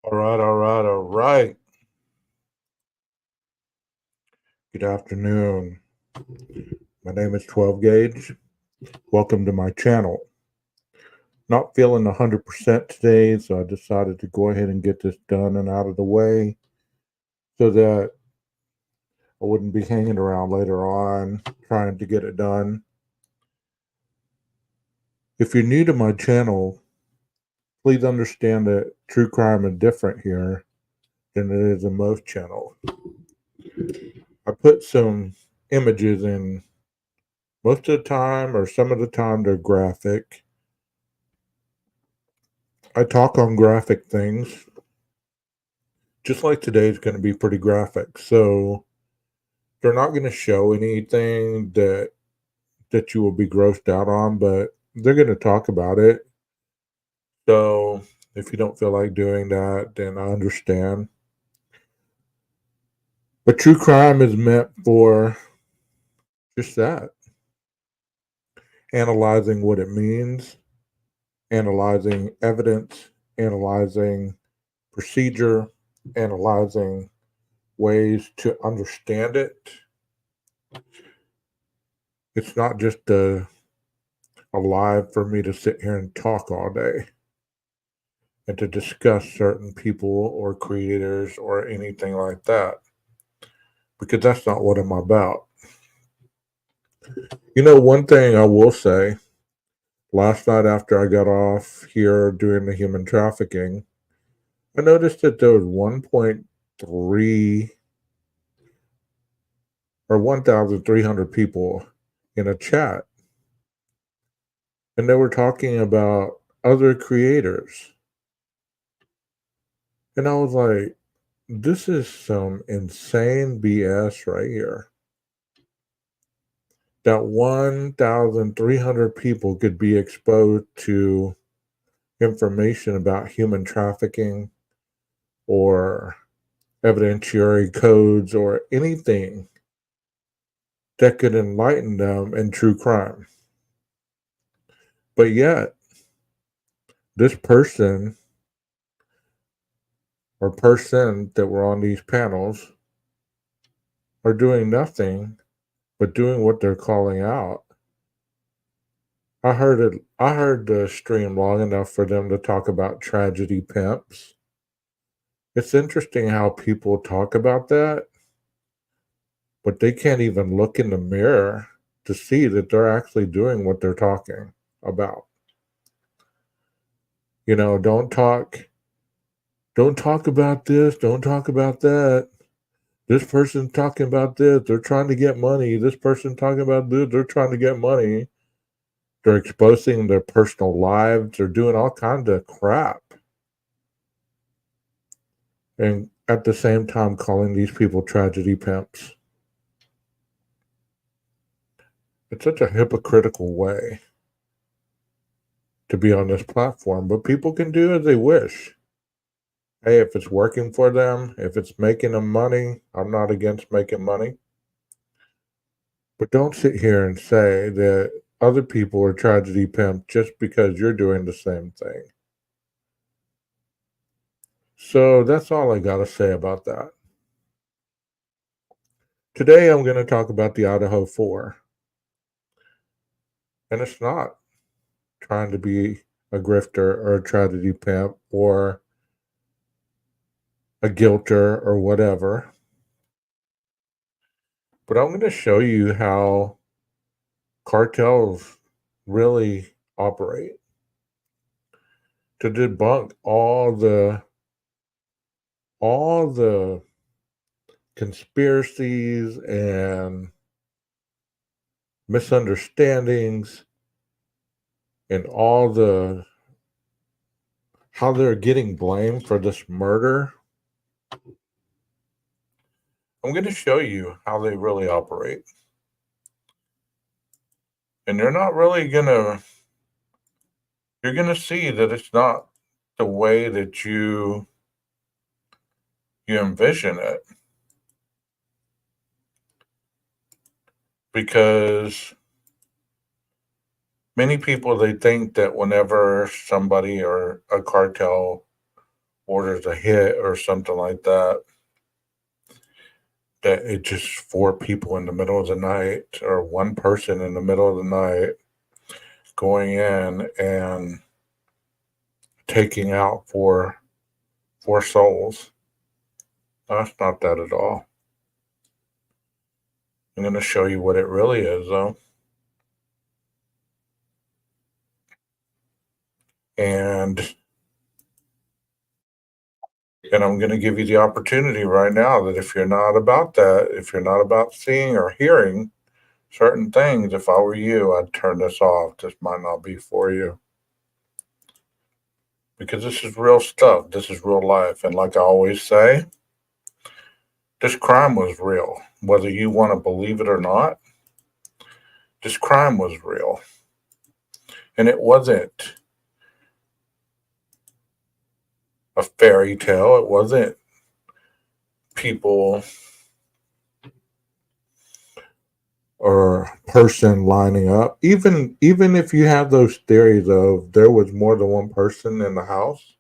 All right, all right, all right. Good afternoon. My name is 12 Gauge. Welcome to my channel. Not feeling 100% today, so I decided to go ahead and get this done and out of the way so that I wouldn't be hanging around later on trying to get it done. If you're new to my channel, please understand that true crime is different here than it is in most channels. I put some images in most of the time, or some of the time, they're graphic. I talk on graphic things, just like today's going to be pretty graphic. So they're not going to show anything that you will be grossed out on, but they're going to talk about it. So if you don't feel like doing that, then I understand. But true crime is meant for just that, analyzing what it means, analyzing evidence, analyzing procedure, analyzing ways to understand it. It's not just alive for me to sit here and talk all day and to discuss certain people or creators or anything like that, because that's not what I'm about. One thing I will say, last night after I got off here doing the human trafficking, I noticed that there was 1.3 or 1,300 people in a chat, and they were talking about other creators. And I was like, this is some insane BS right here. That 1,300 people could be exposed to information about human trafficking or evidentiary codes or anything that could enlighten them in true crime. But yet, this person or person that were on these panels are doing nothing but doing what they're calling out. I heard the stream long enough for them to talk about tragedy pimps. It's interesting how people talk about that, but they can't even look in the mirror to see that they're actually doing what they're talking about. Don't talk about this, don't talk about that. This person's talking about this, they're trying to get money. This person talking about this, they're trying to get money. They're exposing their personal lives, they're doing all kinds of crap. And at the same time calling these people tragedy pimps. It's such a hypocritical way to be on this platform, but people can do as they wish. Hey, if it's working for them, if it's making them money, I'm not against making money. But don't sit here and say that other people are tragedy pimps just because you're doing the same thing. So that's all I got to say about that. Today I'm going to talk about the IDAHO4. And it's not trying to be a grifter or a tragedy pimp or a guilter or whatever. But I'm going to show you how cartels really operate to debunk all the conspiracies and misunderstandings and all the how they're getting blamed for this murder. I'm going to show you how they really operate. And they're not really going to you're going to see that it's not the way that you envision it, because many people, they think that whenever somebody or a cartel orders a hit or something like that, that it's just 4 people in the middle of the night or one person in the middle of the night going in and taking out four souls. That's not that at all. I'm going to show you what it really is, though. And I'm going to give you the opportunity right now that if you're not about that, if you're not about seeing or hearing certain things, if I were you, I'd turn this off. This might not be for you. Because this is real stuff. This is real life. And like I always say, this crime was real. Whether you want to believe it or not, this crime was real. And it wasn't a fairy tale. It wasn't people or person lining up. Even if you have those theories of there was more than one person in the house,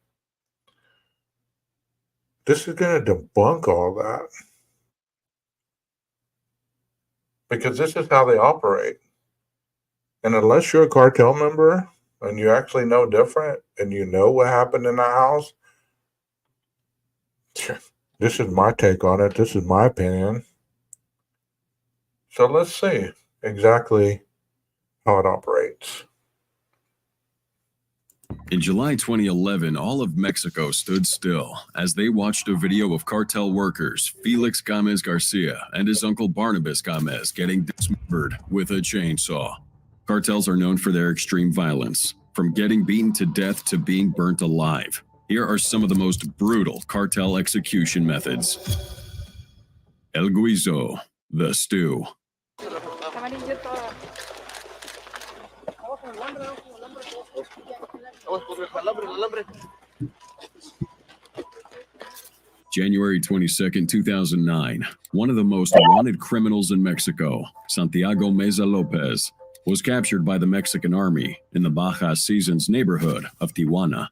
this is going to debunk all that. Because this is how they operate. And unless you're a cartel member and you actually know different and you know what happened in the house, this is my take on it. This is my opinion. So let's see exactly how it operates. In July 2011, all of Mexico stood still as they watched a video of cartel workers Felix Gomez Garcia and his uncle Barnabas Gomez getting dismembered with a chainsaw. Cartels are known for their extreme violence, from getting beaten to death to being burnt alive. Here are some of the most brutal cartel execution methods. El Guiso, the stew. January 22, 2009, one of the most wanted criminals in Mexico, Santiago Meza Lopez, was captured by the Mexican army in the Baja Seasons neighborhood of Tijuana,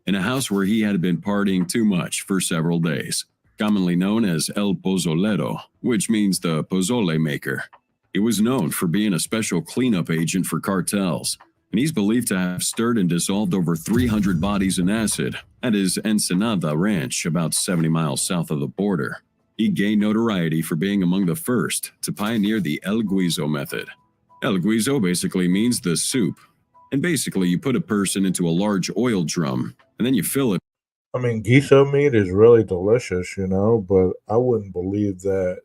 in a house where he had been partying too much for several days, commonly known as El Pozolero, which means the pozole maker. He was known for being a special cleanup agent for cartels, and he's believed to have stirred and dissolved over 300 bodies in acid at his Ensenada ranch about 70 miles south of the border. He gained notoriety for being among the first to pioneer the El Guiso method. El Guiso basically means the soup, and basically you put a person into a large oil drum, and then you fill it. I mean, guiso meat is really delicious, but I wouldn't believe that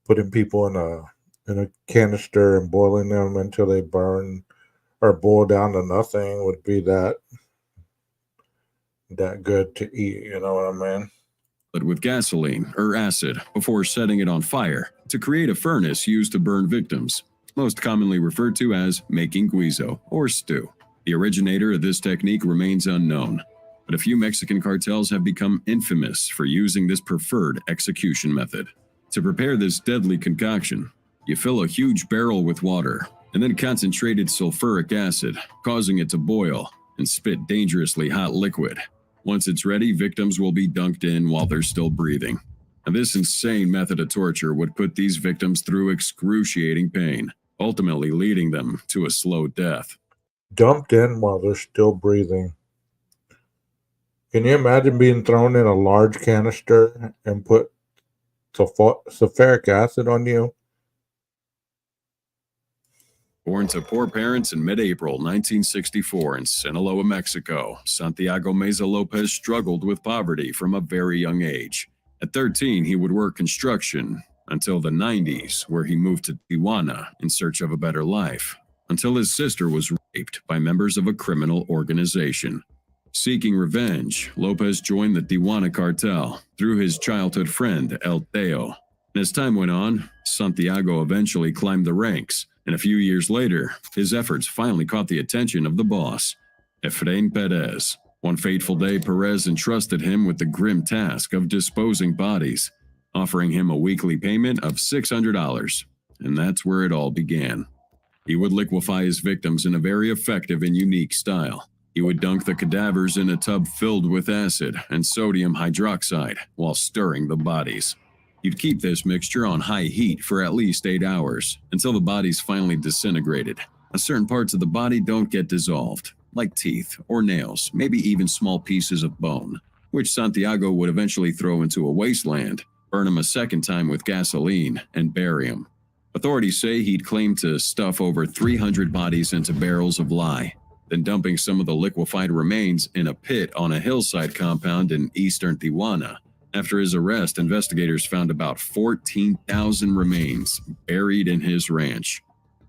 putting people in a canister and boiling them until they burn or boil down to nothing would be that good to eat, you know what I mean? With gasoline or acid before setting it on fire to create a furnace used to burn victims, most commonly referred to as making guiso or stew. The originator of this technique remains unknown, but a few Mexican cartels have become infamous for using this preferred execution method. To prepare this deadly concoction, you fill a huge barrel with water and then concentrated sulfuric acid, causing it to boil and spit dangerously hot liquid. Once it's ready, victims will be dunked in while they're still breathing. And this insane method of torture would put these victims through excruciating pain, ultimately leading them to a slow death. Dumped in while they're still breathing. Can you imagine being thrown in a large canister and put sulfuric acid on you? Born to poor parents in mid-April 1964 in Sinaloa, Mexico, Santiago Meza Lopez struggled with poverty from a very young age. At 13, he would work construction until the 90s, where he moved to Tijuana in search of a better life, until his sister was raped by members of a criminal organization. Seeking revenge, Lopez joined the Tijuana cartel through his childhood friend El Teo. And as time went on, Santiago eventually climbed the ranks, and a few years later, his efforts finally caught the attention of the boss, Efrain Perez. One fateful day, Perez entrusted him with the grim task of disposing bodies, offering him a weekly payment of $600, and that's where it all began. He would liquefy his victims in a very effective and unique style, He would dunk the cadavers in a tub filled with acid and sodium hydroxide while stirring the bodies. He'd keep this mixture on high heat for at least 8 hours until the bodies finally disintegrated, as certain parts of the body don't get dissolved, like teeth or nails, maybe even small pieces of bone, which Santiago would eventually throw into a wasteland, burn him a second time with gasoline, and bury him. Authorities say he'd claimed to stuff over 300 bodies into barrels of lye, then dumping some of the liquefied remains in a pit on a hillside compound in eastern Tijuana. After his arrest, investigators found about 14,000 remains buried in his ranch.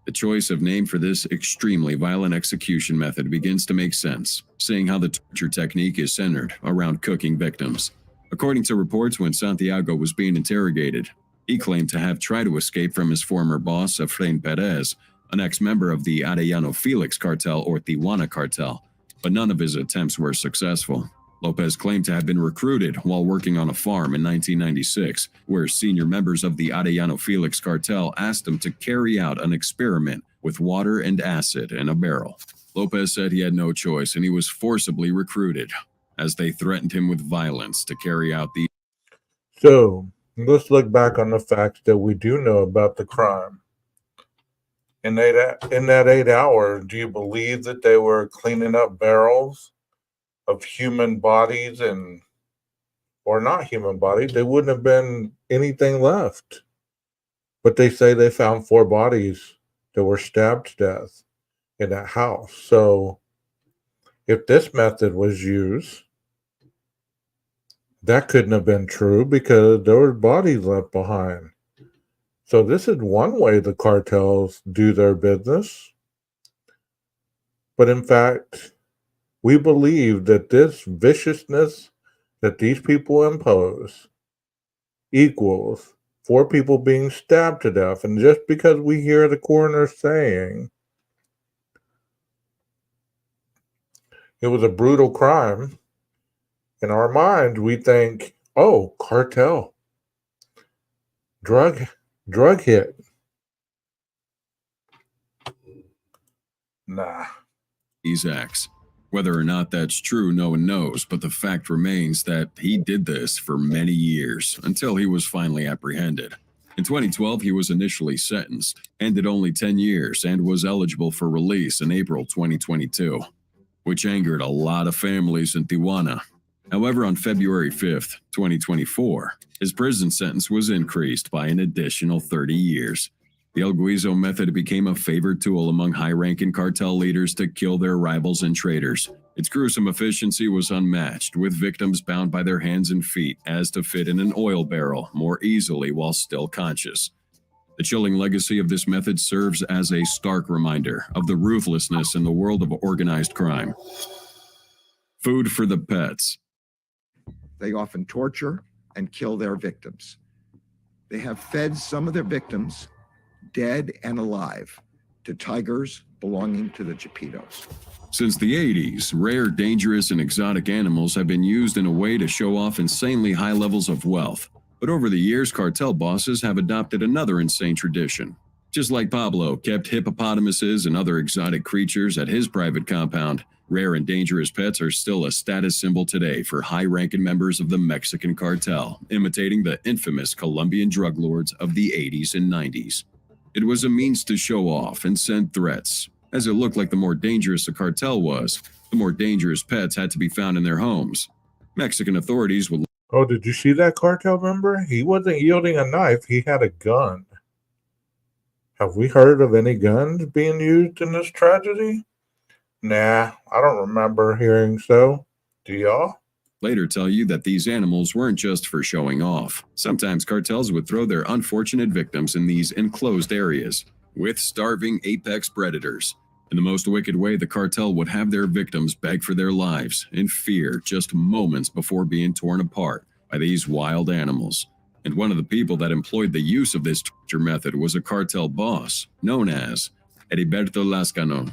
The choice of name for this extremely violent execution method begins to make sense, seeing how the torture technique is centered around cooking victims. According to reports, when Santiago was being interrogated, he claimed to have tried to escape from his former boss, Efrain Perez, an ex-member of the Arellano Felix cartel or Tijuana cartel, but none of his attempts were successful. Lopez claimed to have been recruited while working on a farm in 1996, where senior members of the Arellano Felix cartel asked him to carry out an experiment with water and acid in a barrel. Lopez said he had no choice and he was forcibly recruited, as they threatened him with violence to carry out the... So, let's look back on the facts that we do know about the crime. In that 8 hours, do you believe that they were cleaning up barrels of human bodies or not human bodies? There wouldn't have been anything left. But they say they found 4 bodies that were stabbed to death in that house. So if this method was used, that couldn't have been true because there were bodies left behind. So this is one way the cartels do their business. But in fact, we believe that this viciousness that these people impose equals 4 people being stabbed to death. And just because we hear the coroner saying it was a brutal crime, in our mind we think, oh, cartel, drug hit. Nah. these acts. Whether or not that's true, no one knows, but the fact remains that he did this for many years until he was finally apprehended. In 2012, he was initially sentenced, ended only 10 years, and was eligible for release in April 2022, which angered a lot of families in Tijuana. However, on February 5th, 2024, his prison sentence was increased by an additional 30 years. The El Guizo method became a favored tool among high-ranking cartel leaders to kill their rivals and traitors. Its gruesome efficiency was unmatched, with victims bound by their hands and feet as to fit in an oil barrel more easily while still conscious. The chilling legacy of this method serves as a stark reminder of the ruthlessness in the world of organized crime. Food for the pets. They often torture and kill their victims. They have fed some of their victims, dead and alive, to tigers belonging to the Chapitos. Since the 80s, rare, dangerous, and exotic animals have been used in a way to show off insanely high levels of wealth. But over the years, cartel bosses have adopted another insane tradition. Just like Pablo kept hippopotamuses and other exotic creatures at his private compound, rare and dangerous pets are still a status symbol today for high-ranking members of the Mexican cartel, imitating the infamous Colombian drug lords of the 80s and 90s. It was a means to show off and send threats, as it looked like the more dangerous the cartel was, the more dangerous pets had to be found in their homes. Mexican authorities would... Oh, did you see that cartel member? He wasn't wielding a knife, he had a gun. Have we heard of any guns being used in this tragedy? Nah, I don't remember hearing so. Do y'all? Later tell you that these animals weren't just for showing off. Sometimes cartels would throw their unfortunate victims in these enclosed areas with starving apex predators. In the most wicked way, the cartel would have their victims beg for their lives in fear just moments before being torn apart by these wild animals. And one of the people that employed the use of this torture method was a cartel boss known as Heriberto Lascano.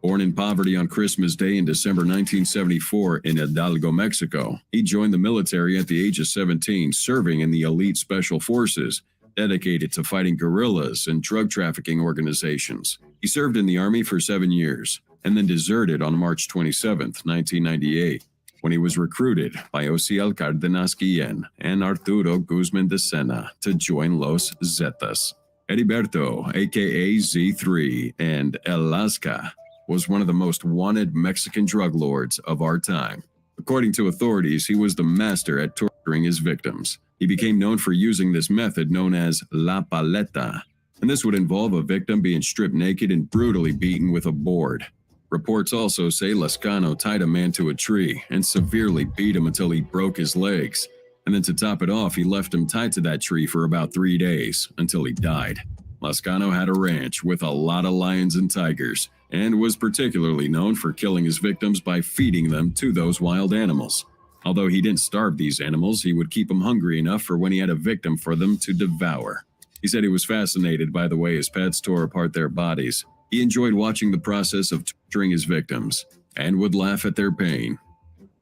Born in poverty on Christmas Day in December 1974 in Hidalgo, Mexico, he joined the military at the age of 17, serving in the elite special forces dedicated to fighting guerrillas and drug trafficking organizations. He served in the army for 7 years, and then deserted on March 27, 1998, when he was recruited by Ociel Cárdenas Guillén and Arturo Guzmán de Sena to join Los Zetas. Heriberto, aka Z3, and El Lasca, was one of the most wanted Mexican drug lords of our time. According to authorities, he was the master at torturing his victims. He became known for using this method known as La Paleta, and this would involve a victim being stripped naked and brutally beaten with a board. Reports also say Lascano tied a man to a tree and severely beat him until he broke his legs, and then to top it off, he left him tied to that tree for about 3 days until he died. Lascano had a ranch with a lot of lions and tigers, and was particularly known for killing his victims by feeding them to those wild animals. Although he didn't starve these animals, he would keep them hungry enough for when he had a victim for them to devour. He said he was fascinated by the way his pets tore apart their bodies. He enjoyed watching the process of torturing his victims, and would laugh at their pain.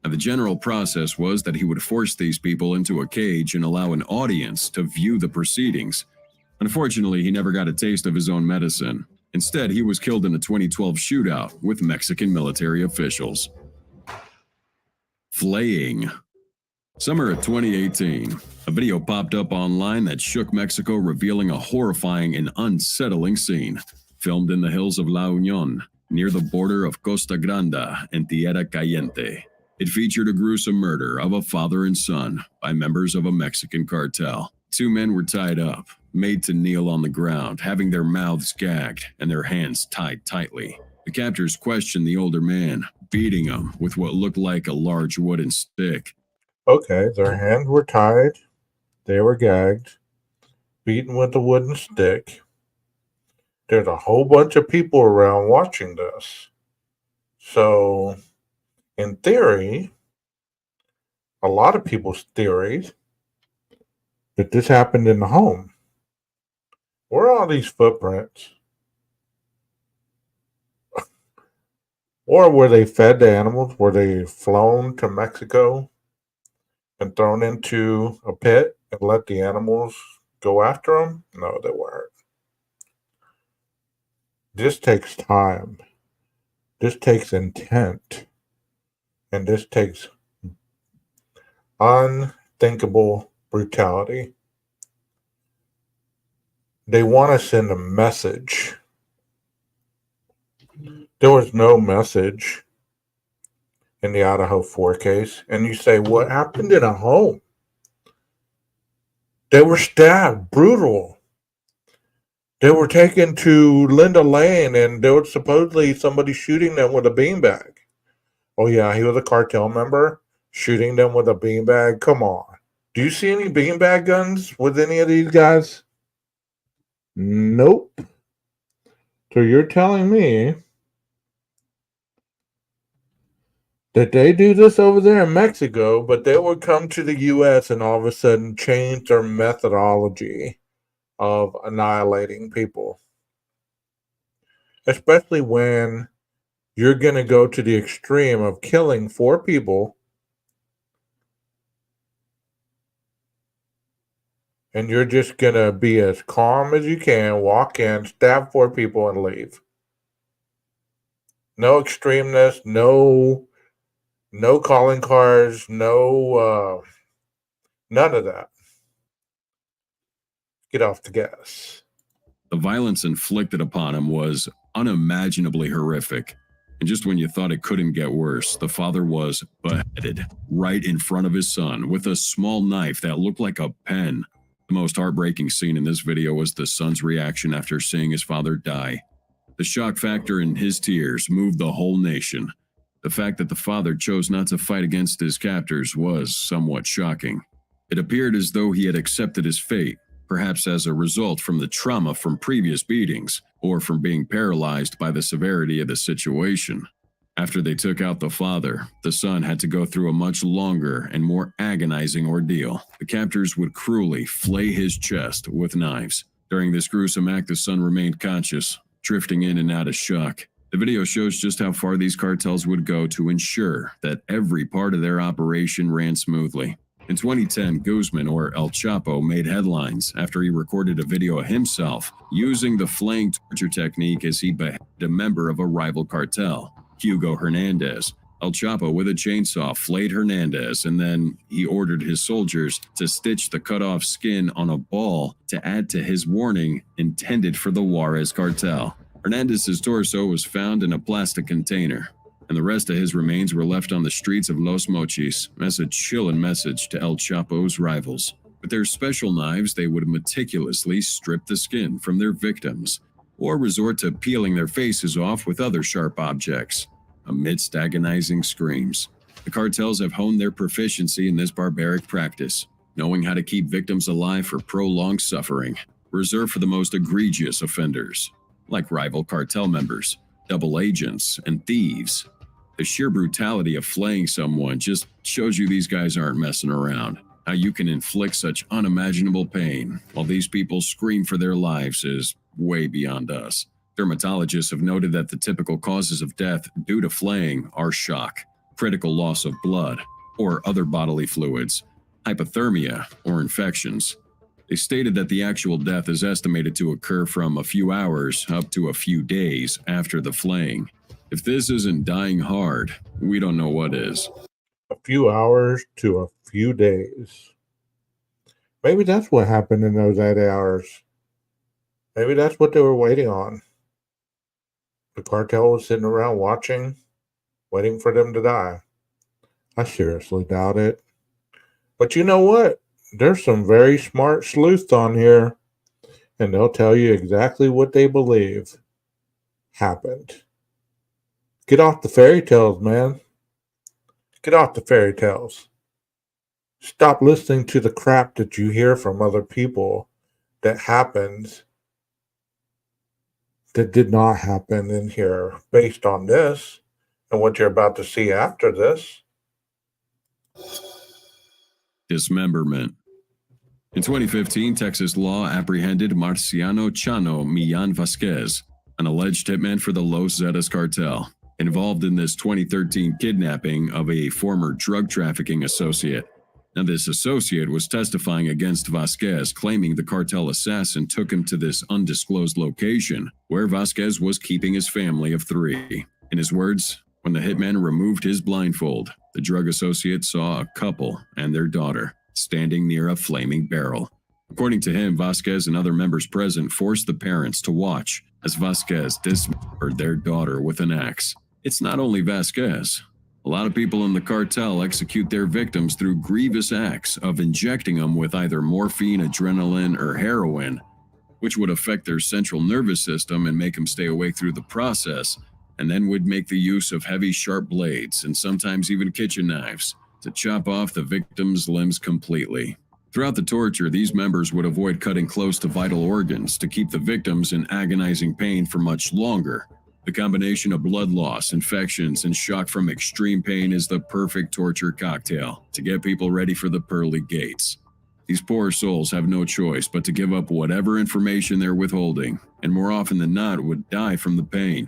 Now, the general process was that he would force these people into a cage and allow an audience to view the proceedings. Unfortunately, he never got a taste of his own medicine. Instead, he was killed in a 2012 shootout with Mexican military officials. Flaying. Summer of 2018, a video popped up online that shook Mexico, revealing a horrifying and unsettling scene. Filmed in the hills of La Unión, near the border of Costa Grande and Tierra Caliente. It featured a gruesome murder of a father and son by members of a Mexican cartel. 2 men were tied up, made to kneel on the ground, having their mouths gagged and their hands tied tightly. The captors questioned the older man, beating him with what looked like a large wooden stick. Okay, their hands were tied, they were gagged, beaten with a wooden stick. There's a whole bunch of people around watching this. So, in theory, a lot of people's theories that this happened in the home. Where are all these footprints? Or were they fed to animals? Were they flown to Mexico and thrown into a pit and let the animals go after them? No, they weren't. This takes time. This takes intent. And this takes unthinkable brutality. They want to send a message. There was no message in the IDAHO4 case. And you say, what happened in a home? They were stabbed, brutal. They were taken to Linda Lane, and there was supposedly somebody shooting them with a beanbag. Oh, yeah, he was a cartel member, shooting them with a beanbag. Come on. Do you see any beanbag guns with any of these guys? Nope. So you're telling me that they do this over there in Mexico, but they would come to the U.S. and all of a sudden change their methodology of annihilating people, especially when you're going to go to the extreme of killing 4 people and you're just going to be as calm as you can, walk in, stab 4 people, and leave. No extremeness, no calling cards, none of that. Get off the gas. The violence inflicted upon him was unimaginably horrific. And just when you thought it couldn't get worse, the father was beheaded right in front of his son with a small knife that looked like a pen. The most heartbreaking scene in this video was the son's reaction after seeing his father die. The shock factor in his tears moved the whole nation. The fact that the father chose not to fight against his captors was somewhat shocking. It appeared as though he had accepted his fate, perhaps as a result from the trauma from previous beatings, or from being paralyzed by the severity of the situation. After they took out the father, the son had to go through a much longer and more agonizing ordeal. The captors would cruelly flay his chest with knives. During this gruesome act, the son remained conscious, drifting in and out of shock. The video shows just how far these cartels would go to ensure that every part of their operation ran smoothly. In 2010, Guzman, or El Chapo, made headlines after he recorded a video of himself using the flaying torture technique as he beheaded a member of a rival cartel, Hugo Hernandez. El Chapo, with a chainsaw, flayed Hernandez, and then he ordered his soldiers to stitch the cut-off skin on a ball to add to his warning intended for the Juarez cartel. Hernandez's torso was found in a plastic container, and the rest of his remains were left on the streets of Los Mochis as a chilling message to El Chapo's rivals. With their special knives, they would meticulously strip the skin from their victims, or resort to peeling their faces off with other sharp objects. Amidst agonizing screams, the cartels have honed their proficiency in this barbaric practice, knowing how to keep victims alive for prolonged suffering, reserved for the most egregious offenders, like rival cartel members, double agents, and thieves. The sheer brutality of flaying someone just shows you these guys aren't messing around. How you can inflict such unimaginable pain while these people scream for their lives is way beyond us. Dermatologists have noted that the typical causes of death due to flaying are shock, critical loss of blood, or other bodily fluids, hypothermia, or infections. They stated that the actual death is estimated to occur from a few hours up to a few days after the flaying. If this isn't dying hard, we don't know what is. A few hours to a few days. Maybe that's what happened in those 8 hours. Maybe that's what they were waiting on. The cartel was sitting around watching, waiting for them to die. I seriously doubt it. But you know what? There's some very smart sleuths on here, and they'll tell you exactly what they believe happened. Get off the fairy tales, man. Get off the fairy tales. Stop listening to the crap that you hear from other people that happens that did not happen in here based on this and what you're about to see after this. Dismemberment. In 2015, Texas law apprehended Marciano Chano Millan Vasquez, an alleged hitman for the Los Zetas cartel, involved in this 2013 kidnapping of a former drug trafficking associate. Now, this associate was testifying against Vasquez, claiming the cartel assassin took him to this undisclosed location where Vasquez was keeping his family of 3. In his words, when the hitman removed his blindfold, the drug associate saw a couple and their daughter standing near a flaming barrel. According to him, Vasquez and other members present forced the parents to watch as Vasquez dismembered their daughter with an axe. It's not only Vasquez. A lot of people in the cartel execute their victims through grievous acts of injecting them with either morphine, adrenaline, or heroin, which would affect their central nervous system and make them stay awake through the process, and then would make the use of heavy, sharp blades and sometimes even kitchen knives to chop off the victim's limbs completely. Throughout the torture, these members would avoid cutting close to vital organs to keep the victims in agonizing pain for much longer. The combination of blood loss, infections, and shock from extreme pain is the perfect torture cocktail to get people ready for the pearly gates. These poor souls have no choice but to give up whatever information they're withholding, and more often than not would die from the pain.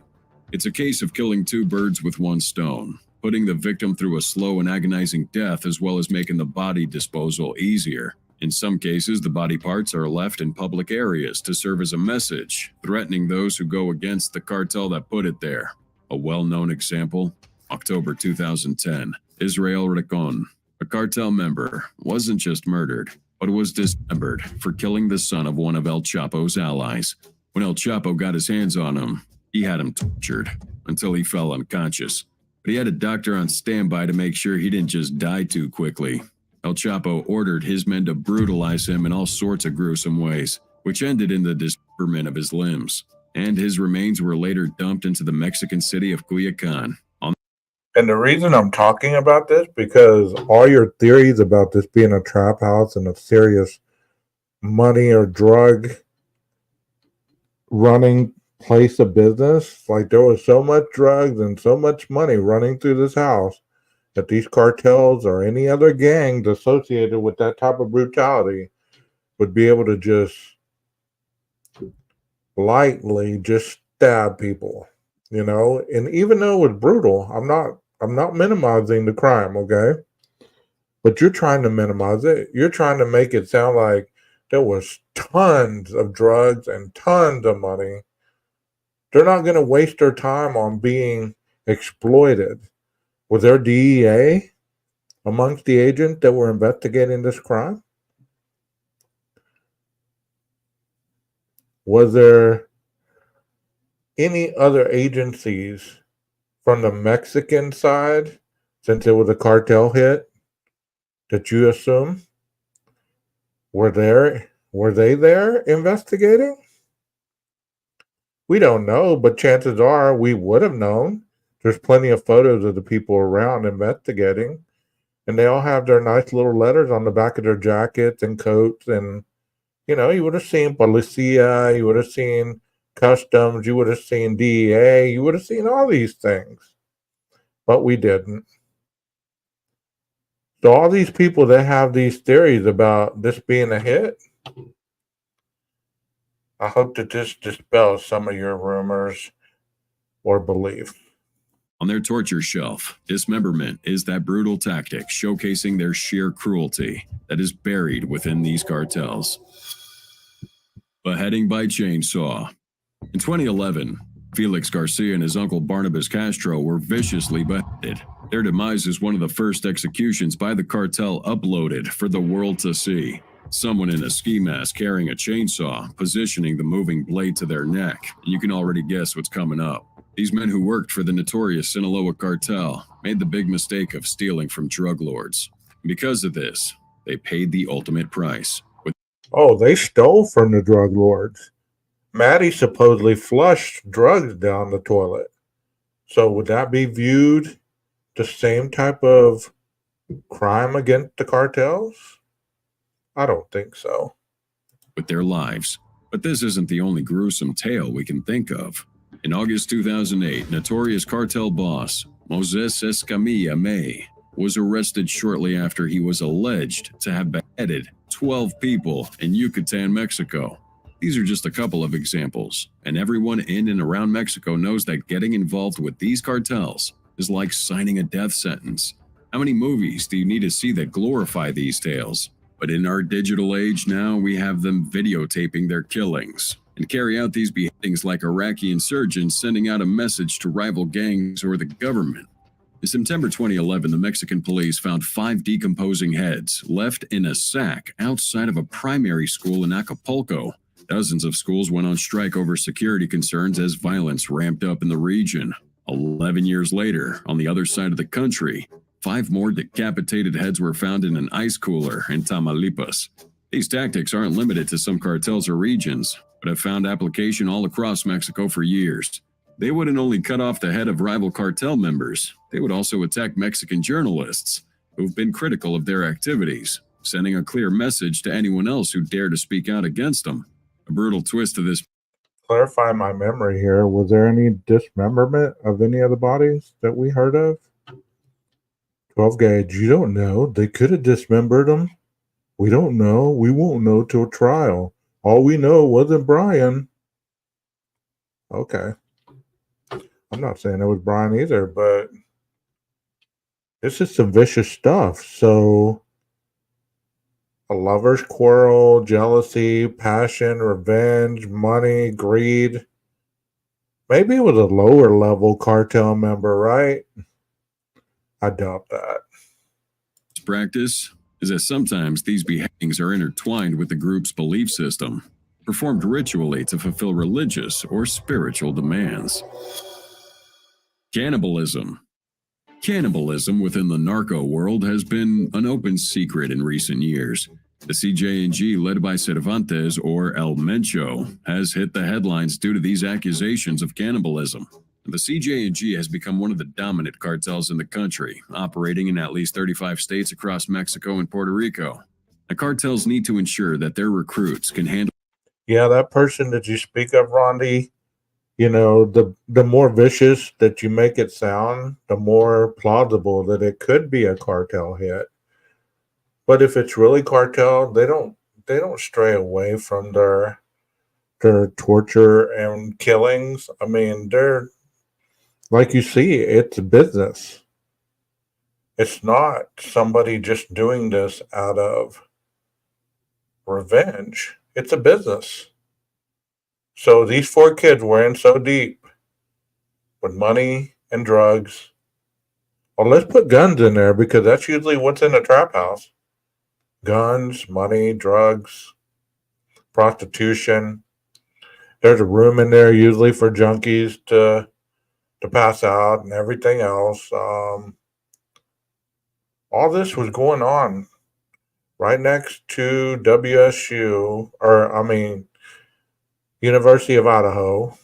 It's a case of killing 2 birds with 1 stone, putting the victim through a slow and agonizing death as well as making the body disposal easier. In some cases, the body parts are left in public areas to serve as a message, threatening those who go against the cartel that put it there. A well-known example, October 2010, Israel Ricon, a cartel member, wasn't just murdered, but was dismembered for killing the son of one of El Chapo's allies. When El Chapo got his hands on him, he had him tortured until he fell unconscious. But he had a doctor on standby to make sure he didn't just die too quickly. El Chapo ordered his men to brutalize him in all sorts of gruesome ways, which ended in the dismemberment of his limbs. And his remains were later dumped into the Mexican city of Culiacan. And the reason I'm talking about this, because all your theories about this being a trap house and a serious money or drug running place of business, like there was so much drugs and so much money running through this house that these cartels or any other gangs associated with that type of brutality would be able to just lightly just stab people, you know. And even though it was brutal, I'm not minimizing the crime, okay? But you're trying to minimize it. You're trying to make it sound like there was tons of drugs and tons of money. They're not going to waste their time on being exploited. Was there DEA amongst the agents that were investigating this crime? Was there any other agencies from the Mexican side, since it was a cartel hit, that you assume were they there investigating? We don't know, but chances are we would have known. There's plenty of photos of the people around investigating, and they all have their nice little letters on the back of their jackets and coats. And, you would have seen Policia, you would have seen Customs, you would have seen DEA, you would have seen all these things. But we didn't. So all these people that have these theories about this being a hit, I hope that this dispels some of your rumors or belief. On their torture shelf, dismemberment is that brutal tactic showcasing their sheer cruelty that is buried within these cartels. Beheading by chainsaw. In 2011, Felix Garcia and his uncle Barnabas Castro were viciously beheaded. Their demise is one of the first executions by the cartel uploaded for the world to see. Someone in a ski mask carrying a chainsaw, positioning the moving blade to their neck. You can already guess what's coming up. These men who worked for the notorious Sinaloa cartel made the big mistake of stealing from drug lords. Because of this, they paid the ultimate price. Oh, they stole from the drug lords. Maddie supposedly flushed drugs down the toilet. So would that be viewed the same type of crime against the cartels? I don't think so. With their lives. But this isn't the only gruesome tale we can think of. In August 2008, notorious cartel boss Moses Escamilla May was arrested shortly after he was alleged to have beheaded 12 people in Yucatan, Mexico. These are just a couple of examples, and everyone in and around Mexico knows that getting involved with these cartels is like signing a death sentence. How many movies do you need to see that glorify these tales? But in our digital age now, we have them videotaping their killings and carry out these beheadings like Iraqi insurgents sending out a message to rival gangs or the government. In September 2011, the Mexican police found 5 decomposing heads left in a sack outside of a primary school in Acapulco. Dozens of schools went on strike over security concerns as violence ramped up in the region. 11 years later, on the other side of the country, 5 more decapitated heads were found in an ice cooler in Tamaulipas. These tactics aren't limited to some cartels or regions, but have found application all across Mexico for years. They wouldn't only cut off the head of rival cartel members, they would also attack Mexican journalists who've been critical of their activities, sending a clear message to anyone else who dare to speak out against them. A brutal twist to this. Clarify my memory here. Was there any dismemberment of any of the bodies that we heard of? 12 gauge, you don't know. They could have dismembered them. We don't know. We won't know till trial. All we know wasn't Brian. Okay. I'm not saying it was Brian either, but this is some vicious stuff. So, a lover's quarrel, jealousy, passion, revenge, money, greed. Maybe it was a lower level cartel member, right? I doubt that. Practice is that sometimes these beheadings are intertwined with the group's belief system, performed ritually to fulfill religious or spiritual demands. Cannibalism. Cannibalism within the narco world has been an open secret in recent years. The CJ&G, led by Cervantes or El Mencho, has hit the headlines due to these accusations of cannibalism. The CJ&G has become one of the dominant cartels in the country, operating in at least 35 states across Mexico and Puerto Rico. The cartels need to ensure that their recruits can handle. Yeah, that person that you speak of, Rondi, the more vicious that you make it sound, the more plausible that it could be a cartel hit. But if it's really cartel, they don't stray away from their torture and killings. I mean, they're like you see, it's a business. It's not somebody just doing this out of revenge. It's a business. So these 4 kids were in so deep with money and drugs. Well, let's put guns in there because that's usually what's in a trap house. Guns, money, drugs, prostitution. There's a room in there usually for junkies to pass out and everything else. All this was going on right next to WSU, University of Idaho.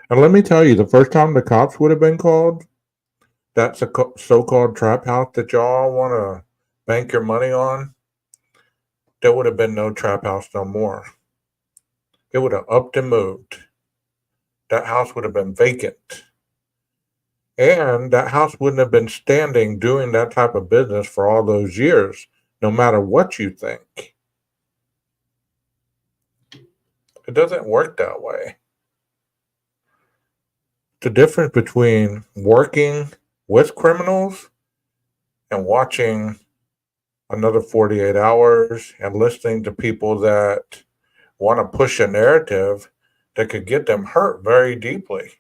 And let me tell you, the first time the cops would have been called, that's a so-called trap house that y'all want to bank your money on, there would have been no trap house no more. It would have upped and moved. That house would have been vacant. And that house wouldn't have been standing doing that type of business for all those years, no matter what you think. It doesn't work that way. The difference between working with criminals and watching another 48 hours and listening to people that want to push a narrative that could get them hurt very deeply.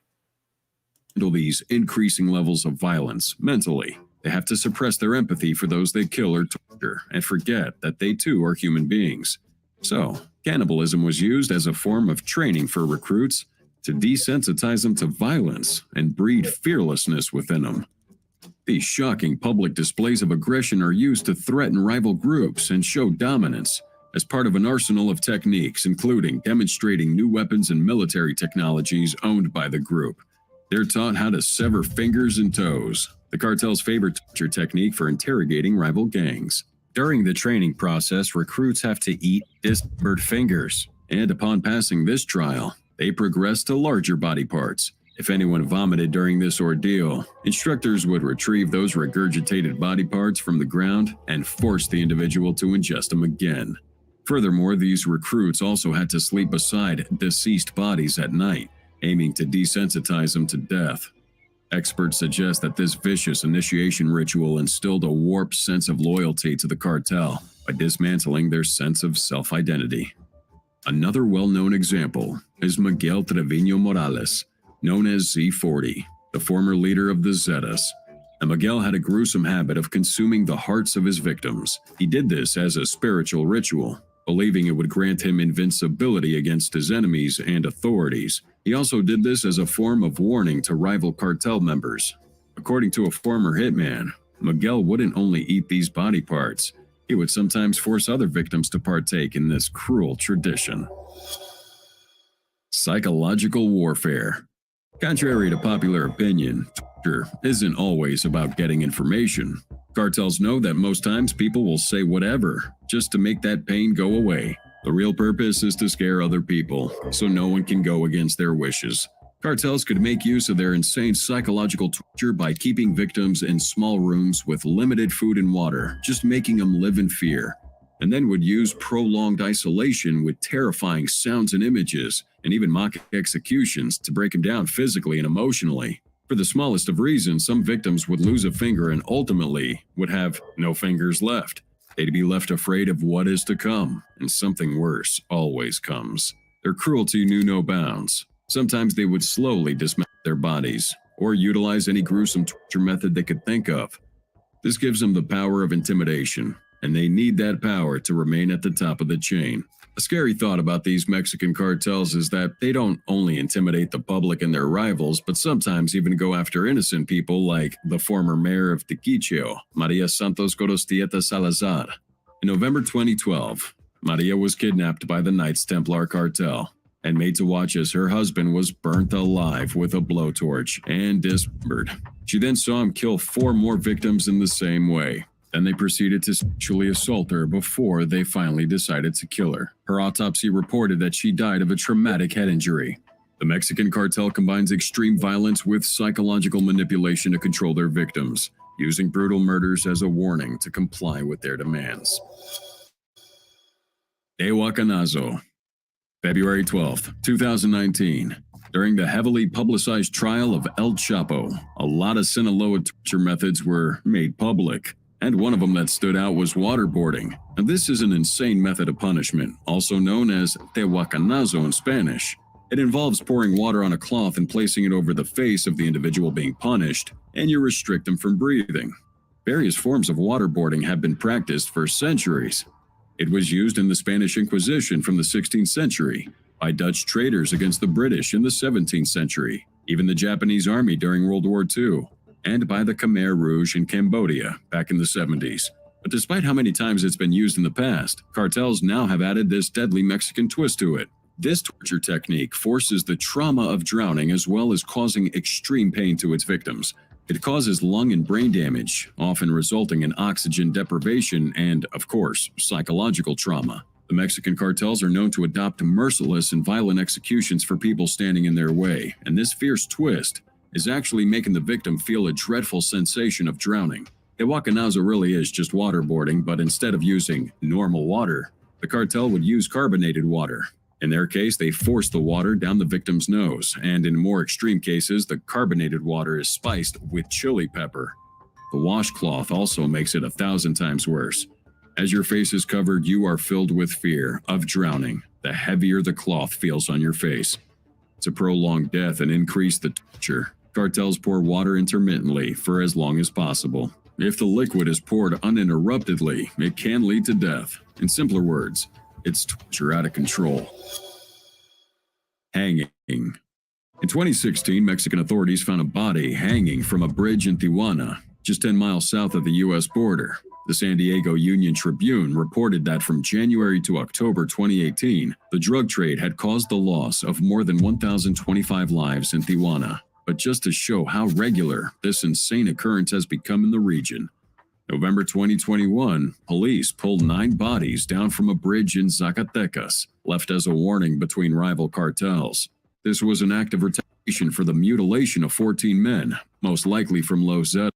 Handle these increasing levels of violence mentally. They have to suppress their empathy for those they kill or torture and forget that they too are human beings. So, cannibalism was used as a form of training for recruits to desensitize them to violence and breed fearlessness within them. These shocking public displays of aggression are used to threaten rival groups and show dominance as part of an arsenal of techniques, including demonstrating new weapons and military technologies owned by the group. They're taught how to sever fingers and toes, the cartel's favorite torture technique for interrogating rival gangs. During the training process, recruits have to eat dismembered fingers, and upon passing this trial, they progress to larger body parts. If anyone vomited during this ordeal, instructors would retrieve those regurgitated body parts from the ground and force the individual to ingest them again. Furthermore, these recruits also had to sleep beside deceased bodies at night, aiming to desensitize them to death. Experts suggest that this vicious initiation ritual instilled a warped sense of loyalty to the cartel by dismantling their sense of self-identity. Another well-known example is Miguel Trevino Morales, known as Z40, the former leader of the Zetas. And Miguel had a gruesome habit of consuming the hearts of his victims. He did this as a spiritual ritual, believing it would grant him invincibility against his enemies and authorities. He also did this as a form of warning to rival cartel members. According to a former hitman, Miguel wouldn't only eat these body parts, he would sometimes force other victims to partake in this cruel tradition. Psychological warfare. Contrary to popular opinion, torture isn't always about getting information. Cartels know that most times people will say whatever just to make that pain go away. The real purpose is to scare other people, so no one can go against their wishes. Cartels could make use of their insane psychological torture by keeping victims in small rooms with limited food and water, just making them live in fear, and then would use prolonged isolation with terrifying sounds and images, and even mock executions to break them down physically and emotionally. For the smallest of reasons, some victims would lose a finger and ultimately would have no fingers left. They'd be left afraid of what is to come, and something worse always comes. Their cruelty knew no bounds. Sometimes they would slowly dismember their bodies, or utilize any gruesome torture method they could think of. This gives them the power of intimidation, and they need that power to remain at the top of the chain. A scary thought about these Mexican cartels is that they don't only intimidate the public and their rivals, but sometimes even go after innocent people like the former mayor of Tequicheo, Maria Santos Gorostieta Salazar. In November 2012, Maria was kidnapped by the Knights Templar cartel and made to watch as her husband was burnt alive with a blowtorch and dismembered. She then saw him kill 4 more victims in the same way. Then they proceeded to sexually assault her before they finally decided to kill her. Her autopsy reported that she died of a traumatic head injury. The Mexican cartel combines extreme violence with psychological manipulation to control their victims, using brutal murders as a warning to comply with their demands. Tehuacanazo, February 12, 2019. During the heavily publicized trial of El Chapo, a lot of Sinaloa torture methods were made public, and one of them that stood out was waterboarding. And this is an insane method of punishment, also known as tehuacanazo in Spanish. It involves pouring water on a cloth and placing it over the face of the individual being punished, and you restrict them from breathing. Various forms of waterboarding have been practiced for centuries. It was used in the Spanish Inquisition from the 16th century, by Dutch traders against the British in the 17th century, even the Japanese army during World War II, and by the Khmer Rouge in Cambodia back in the 70s. But despite how many times it's been used in the past, cartels now have added this deadly Mexican twist to it. This torture technique forces the trauma of drowning as well as causing extreme pain to its victims. It causes lung and brain damage, often resulting in oxygen deprivation and, of course, psychological trauma. The Mexican cartels are known to adopt merciless and violent executions for people standing in their way, and this fierce twist is actually making the victim feel a dreadful sensation of drowning. Tehuacanazo really is just waterboarding, but instead of using normal water, the cartel would use carbonated water. In their case, they force the water down the victim's nose, and in more extreme cases, the carbonated water is spiced with chili pepper. The washcloth also makes it 1,000 times worse. As your face is covered, you are filled with fear of drowning, the heavier the cloth feels on your face. To prolong death and increase the torture, cartels pour water intermittently for as long as possible. If the liquid is poured uninterruptedly, it can lead to death. In simpler words, it's torture out of control. Hanging. In 2016, Mexican authorities found a body hanging from a bridge in Tijuana, just 10 miles south of the U.S. border. The San Diego Union Tribune reported that from January to October 2018, the drug trade had caused the loss of more than 1,025 lives in Tijuana. But just to show how regular this insane occurrence has become in the region, November 2021, police pulled 9 bodies down from a bridge in Zacatecas, left as a warning between rival cartels. This was an act of retaliation for the mutilation of 14 men, most likely from Los Zetas.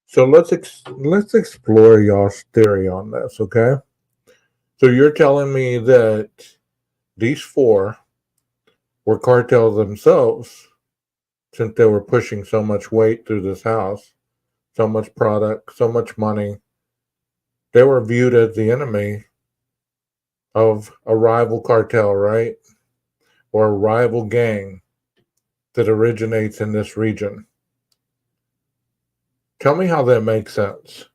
So let's explore y'all's theory on this, okay? So you're telling me that these 4 were cartels themselves, since they were pushing so much weight through this house, so much product, so much money. They were viewed as the enemy of a rival cartel, right? Or a rival gang that originates in this region. Tell me how that makes sense.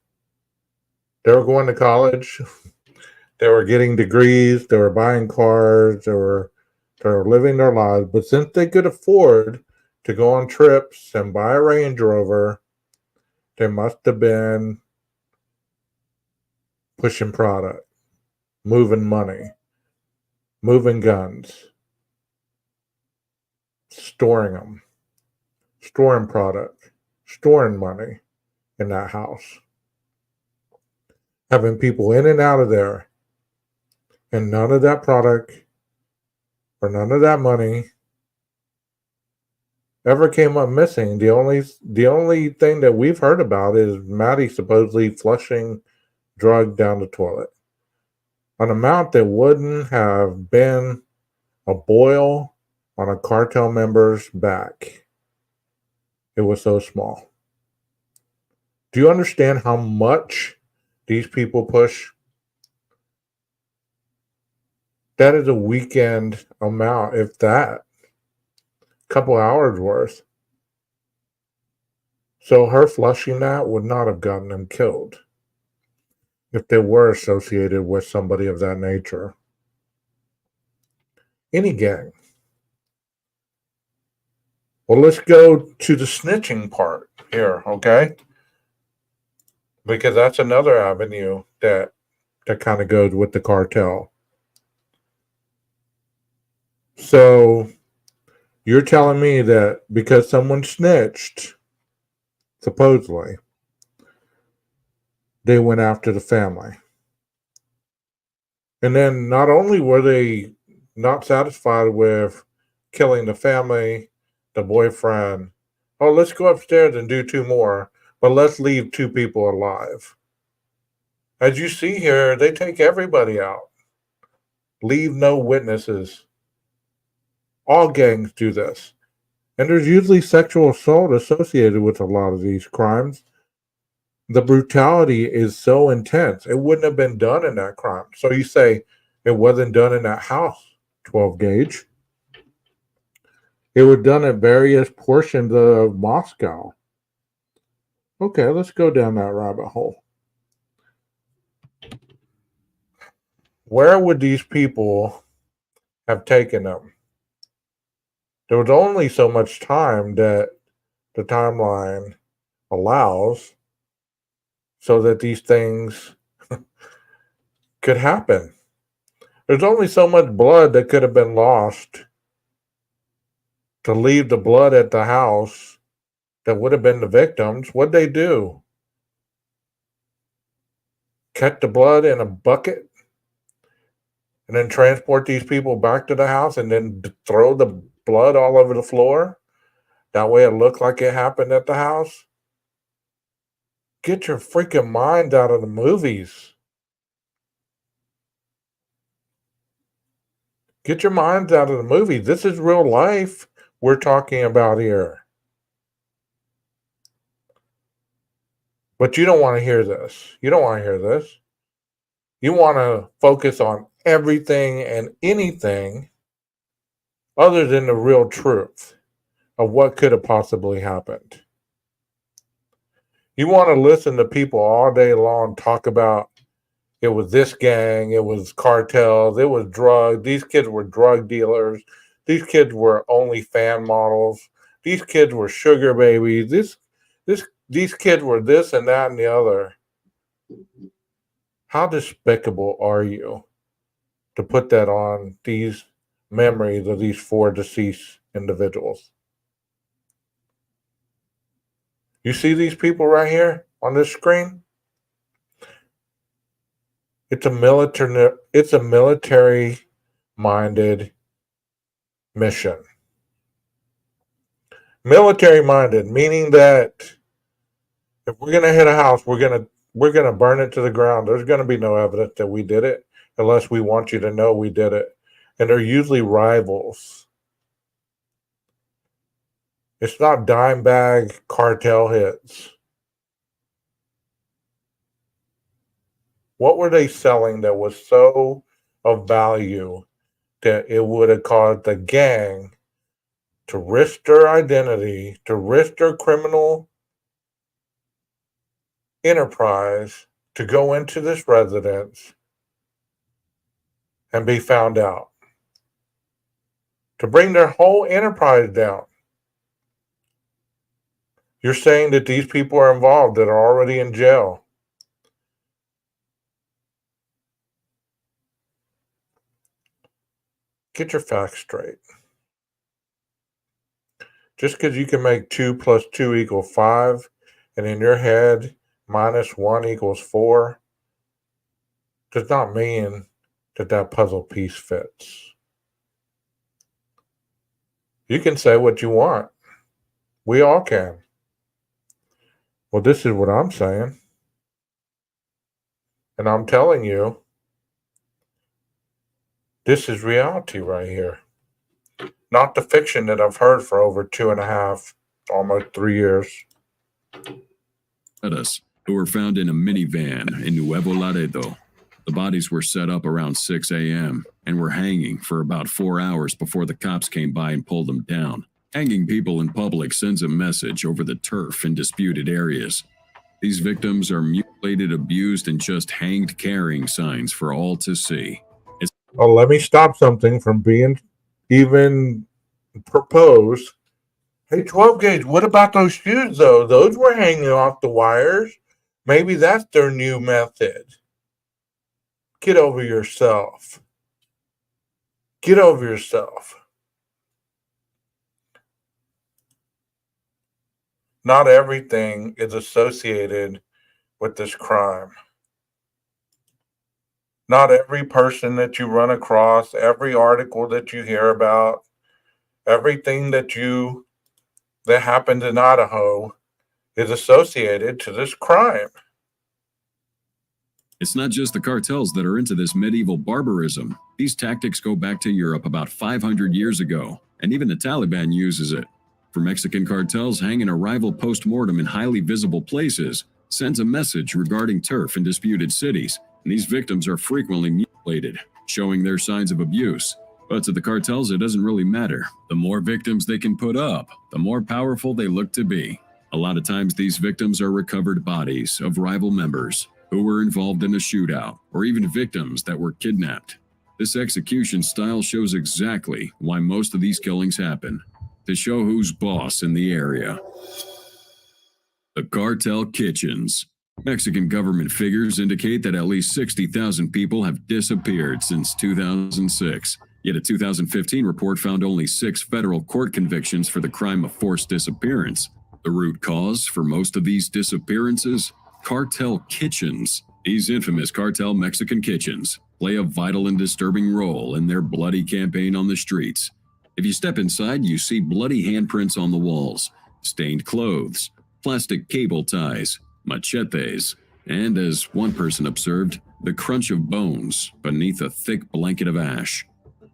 They were going to college. They were getting degrees. They were buying cars. They were living their lives. But since they could afford to go on trips and buy a Range Rover, they must have been pushing product, moving money, moving guns, storing them, storing product, storing money in that house, having people in and out of there, and none of that product or none of that money ever came up missing. The only thing that we've heard about is Maddie supposedly flushing drug down the toilet. An amount that wouldn't have been a boil on a cartel member's back. It was so small. Do you understand how much these people push? That is a weekend amount, if that. Couple hours worth. So her flushing that would not have gotten them killed if they were associated with somebody of that nature. Any gang. Well, let's go to the snitching part here, okay? Because that's another avenue that kind of goes with the cartel. So you're telling me that because someone snitched, supposedly, they went after the family. And then not only were they not satisfied with killing the family, the boyfriend, oh, let's go upstairs and do 2 more, but let's leave 2 people alive. As you see here, they take everybody out. Leave no witnesses. All gangs do this. And there's usually sexual assault associated with a lot of these crimes. The brutality is so intense. It wouldn't have been done in that crime. So you say it wasn't done in that house, 12 gauge. It was done at various portions of Moscow. Okay, let's go down that rabbit hole. Where would these people have taken them? There was only so much time that the timeline allows so that these things could happen. There's only so much blood that could have been lost to leave the blood at the house that would have been the victims. What'd they do? Catch the blood in a bucket and then transport these people back to the house and then throw the blood all over the floor? That way it looked like it happened at the house? Get your freaking mind out of the movies. Get your minds out of the movies. This is real life we're talking about here. But you don't want to hear this. You don't want to hear this. You want to focus on everything and anything other than the real truth of what could have possibly happened. You want to listen to people all day long talk about it was this gang, it was cartels, it was drugs. These kids were drug dealers. These kids were only fan models. These kids were sugar babies. These kids were this and that and the other. How despicable are you to put that on these memories of these 4 deceased individuals? You see these people right here on this screen? It's a military minded mission. Military minded, meaning that if we're gonna hit a house, we're gonna burn it to the ground. There's gonna be no evidence that we did it unless we want you to know we did it. And they're usually rivals. It's not dime bag cartel hits. What were they selling that was so of value that it would have caused the gang to risk their identity, to risk their criminal enterprise, to go into this residence and be found out, to bring their whole enterprise down? You're saying that these people are involved that are already in jail. Get your facts straight. Just because you can make 2 plus 2 equal 5, and in your head, minus 1 equals 4, does not mean that that puzzle piece fits. You can say what you want. We all can. Well, this is what I'm saying. And I'm telling you, this is reality right here. Not the fiction that I've heard for over 2.5, almost 3 years. Who were found in a minivan in Nuevo Laredo. The bodies were set up around 6 a.m. and were hanging for about 4 hours before the cops came by and pulled them down. Hanging people in public sends a message over the turf in disputed areas. These victims are mutilated, abused, and just hanged carrying signs for all to see. Oh, let me stop something from being even proposed. Hey, 12 gauge, what about those shoes, though? Those were hanging off the wires. Maybe that's their new method. Get over yourself. Get over yourself. Not everything is associated with this crime. Not every person that you run across, every article that you hear about, everything that happened in Idaho is associated to this crime. It's not just the cartels that are into this medieval barbarism. These tactics go back to Europe about 500 years ago, and even the Taliban uses it. For Mexican cartels, hanging a rival post-mortem in highly visible places sends a message regarding turf in disputed cities, and these victims are frequently mutilated, showing their signs of abuse. But to the cartels, it doesn't really matter. The more victims they can put up, the more powerful they look to be. A lot of times these victims are recovered bodies of rival members who were involved in a shootout, or even victims that were kidnapped. This execution style shows exactly why most of these killings happen, to show who's boss in the area. The cartel kitchens. Mexican government figures indicate that at least 60,000 people have disappeared since 2006. Yet a 2015 report found only 6 federal court convictions for the crime of forced disappearance. The root cause for most of these disappearances? Cartel kitchens. These infamous cartel Mexican kitchens play a vital and disturbing role in their bloody campaign on the streets. If you step inside, you see bloody handprints on the walls, stained clothes, plastic cable ties, machetes, and, as one person observed, the crunch of bones beneath a thick blanket of ash.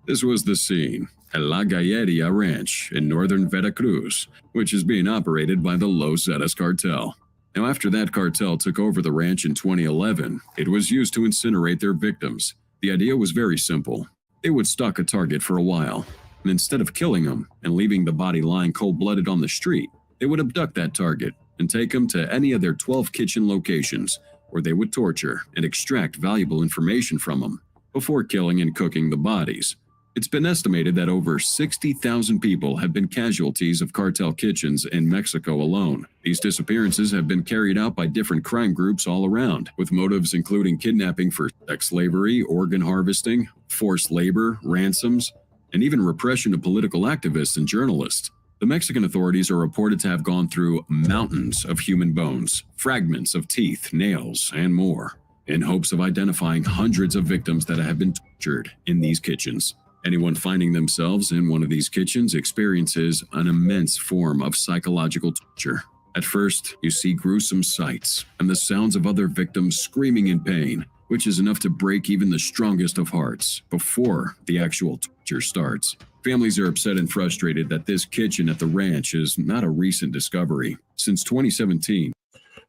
This was the scene at La Galleria Ranch in northern Veracruz, which is being operated by the Los Zetas cartel. Now, after that cartel took over the ranch in 2011, it was used to incinerate their victims. The idea was very simple. They would stalk a target for a while, and instead of killing them and leaving the body lying cold-blooded on the street, they would abduct that target and take him to any of their 12 kitchen locations, where they would torture and extract valuable information from them before killing and cooking the bodies. It's been estimated that over 60,000 people have been casualties of cartel kitchens in Mexico alone. These disappearances have been carried out by different crime groups all around, with motives including kidnapping for sex slavery, organ harvesting, forced labor, ransoms, and even repression of political activists and journalists. The Mexican authorities are reported to have gone through mountains of human bones, fragments of teeth, nails, and more, in hopes of identifying hundreds of victims that have been tortured in these kitchens. Anyone finding themselves in one of these kitchens experiences an immense form of psychological torture. At first, you see gruesome sights and the sounds of other victims screaming in pain, which is enough to break even the strongest of hearts before the actual torture starts. Families are upset and frustrated that this kitchen at the ranch is not a recent discovery. Since 2017.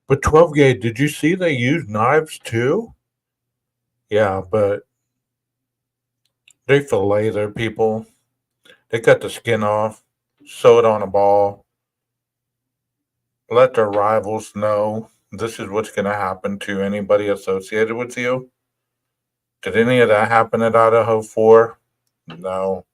But 12 gauge, did you see they use knives too? Yeah, but they fillet their people. They cut the skin off, sew it on a ball, let their rivals know this is what's going to happen to anybody associated with you. Did any of that happen at IDAHO4? No.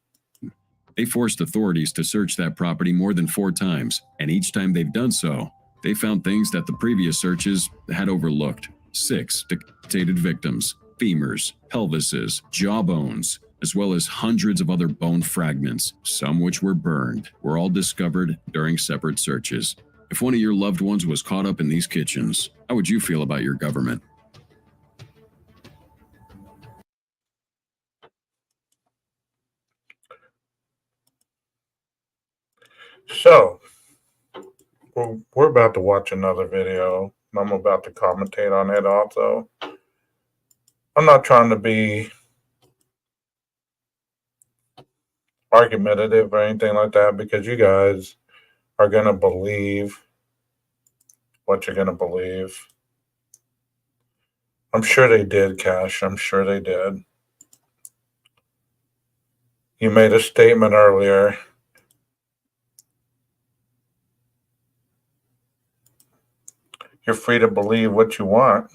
They forced authorities to search that property more than 4 times, and each time they've done so, they found things that the previous searches had overlooked. 6 decapitated victims, femurs, pelvises, jawbones, as well as hundreds of other bone fragments, some which were burned, were all discovered during separate searches. If one of your loved ones was caught up in these kitchens, how would you feel about your government? So, we're about to watch another video. I'm about to commentate on it also. I'm not trying to be argumentative or anything like that, because you guys are going to believe what you're going to believe. I'm sure they did, Cash. I'm sure they did. You made a statement earlier. You're free to believe what you want.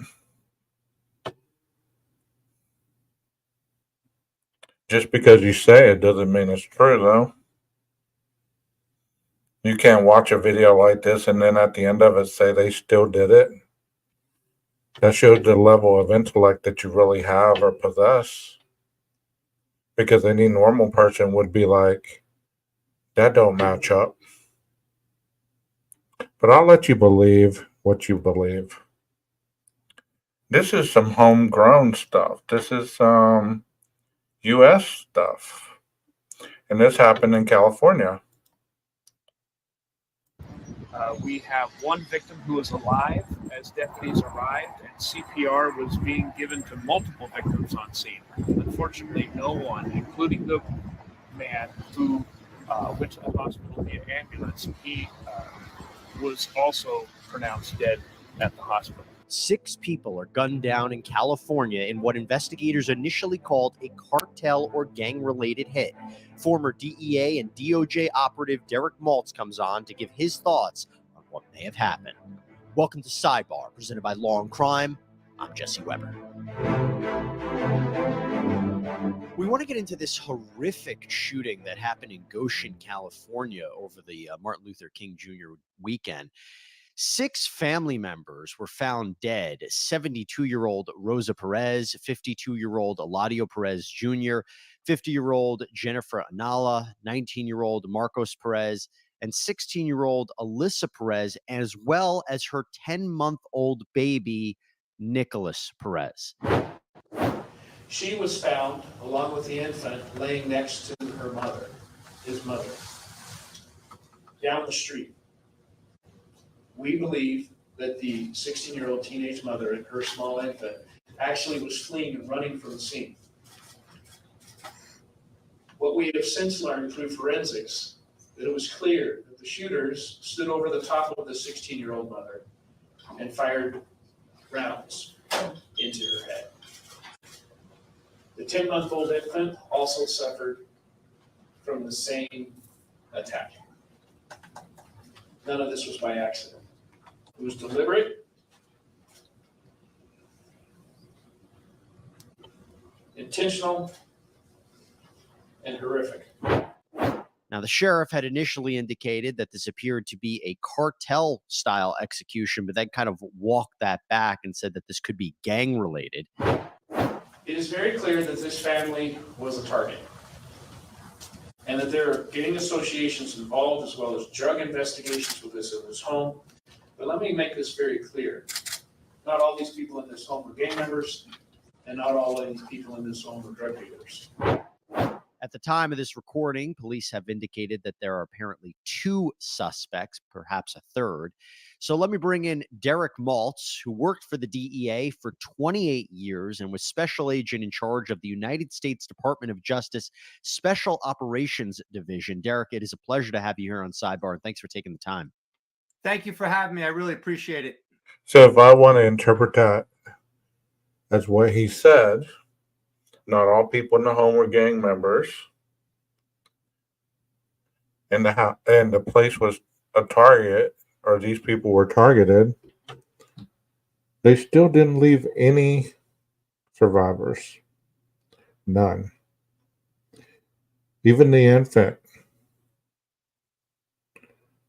Just because you say it doesn't mean it's true, though. You can't watch a video like this and then at the end of it say they still did it. That shows the level of intellect that you really have or possess. Because any normal person would be like, that don't match up. But I'll let you believe what you believe. This is some homegrown stuff. This is some U.S. stuff. And this happened in California. We have one victim who is alive. as deputies arrived and CPR was being given to multiple victims on scene. Unfortunately, no one, including the man who went to the hospital via ambulance, he was also pronounced dead at the hospital. 6 people are gunned down in California in what investigators initially called a cartel or gang-related hit. Former DEA and DOJ operative Derek Maltz comes on to give his thoughts on what may have happened. Welcome to Sidebar, presented by Law and Crime. I'm Jesse Weber. We want to get into this horrific shooting that happened in Goshen, California over the Martin Luther King Jr. weekend. 6 family members were found dead. 72-year-old Rosa Perez, 52-year-old Eladio Perez Jr., 50-year-old Jennifer Anala, 19-year-old Marcos Perez, and 16-year-old Alyssa Perez, as well as her 10-month-old baby, Nicholas Perez. She was found, along with the infant, laying next to her mother, his mother, down the street. We believe that the 16-year-old teenage mother and her small infant actually was fleeing and running from the scene. What we have since learned through forensics, that it was clear that the shooters stood over the top of the 16-year-old mother and fired rounds into her head. The 10-month-old infant also suffered from the same attack. None of this was by accident. It was deliberate, intentional, and horrific. Now, the sheriff had initially indicated that this appeared to be a cartel-style execution, but then kind of walked that back and said that this could be gang-related. It is very clear that this family was a target, and that there are gang associations involved, as well as drug investigations with this in this home. But let me make this very clear. Not all these people in this home were gang members, and not all of these people in this home were drug dealers. At the time of this recording, police have indicated that there are apparently 2 suspects, perhaps a third. So let me bring in Derek Maltz, who worked for the DEA for 28 years and was special agent in charge of the United States Department of Justice Special Operations Division. Derek, it is a pleasure to have you here on Sidebar, and thanks for taking the time. Thank you for having me. I really appreciate it. So if I want to interpret that as what he said, not all people in the home were gang members, and the place was a target, or these people were targeted, they still didn't leave any survivors. None. Even the infant,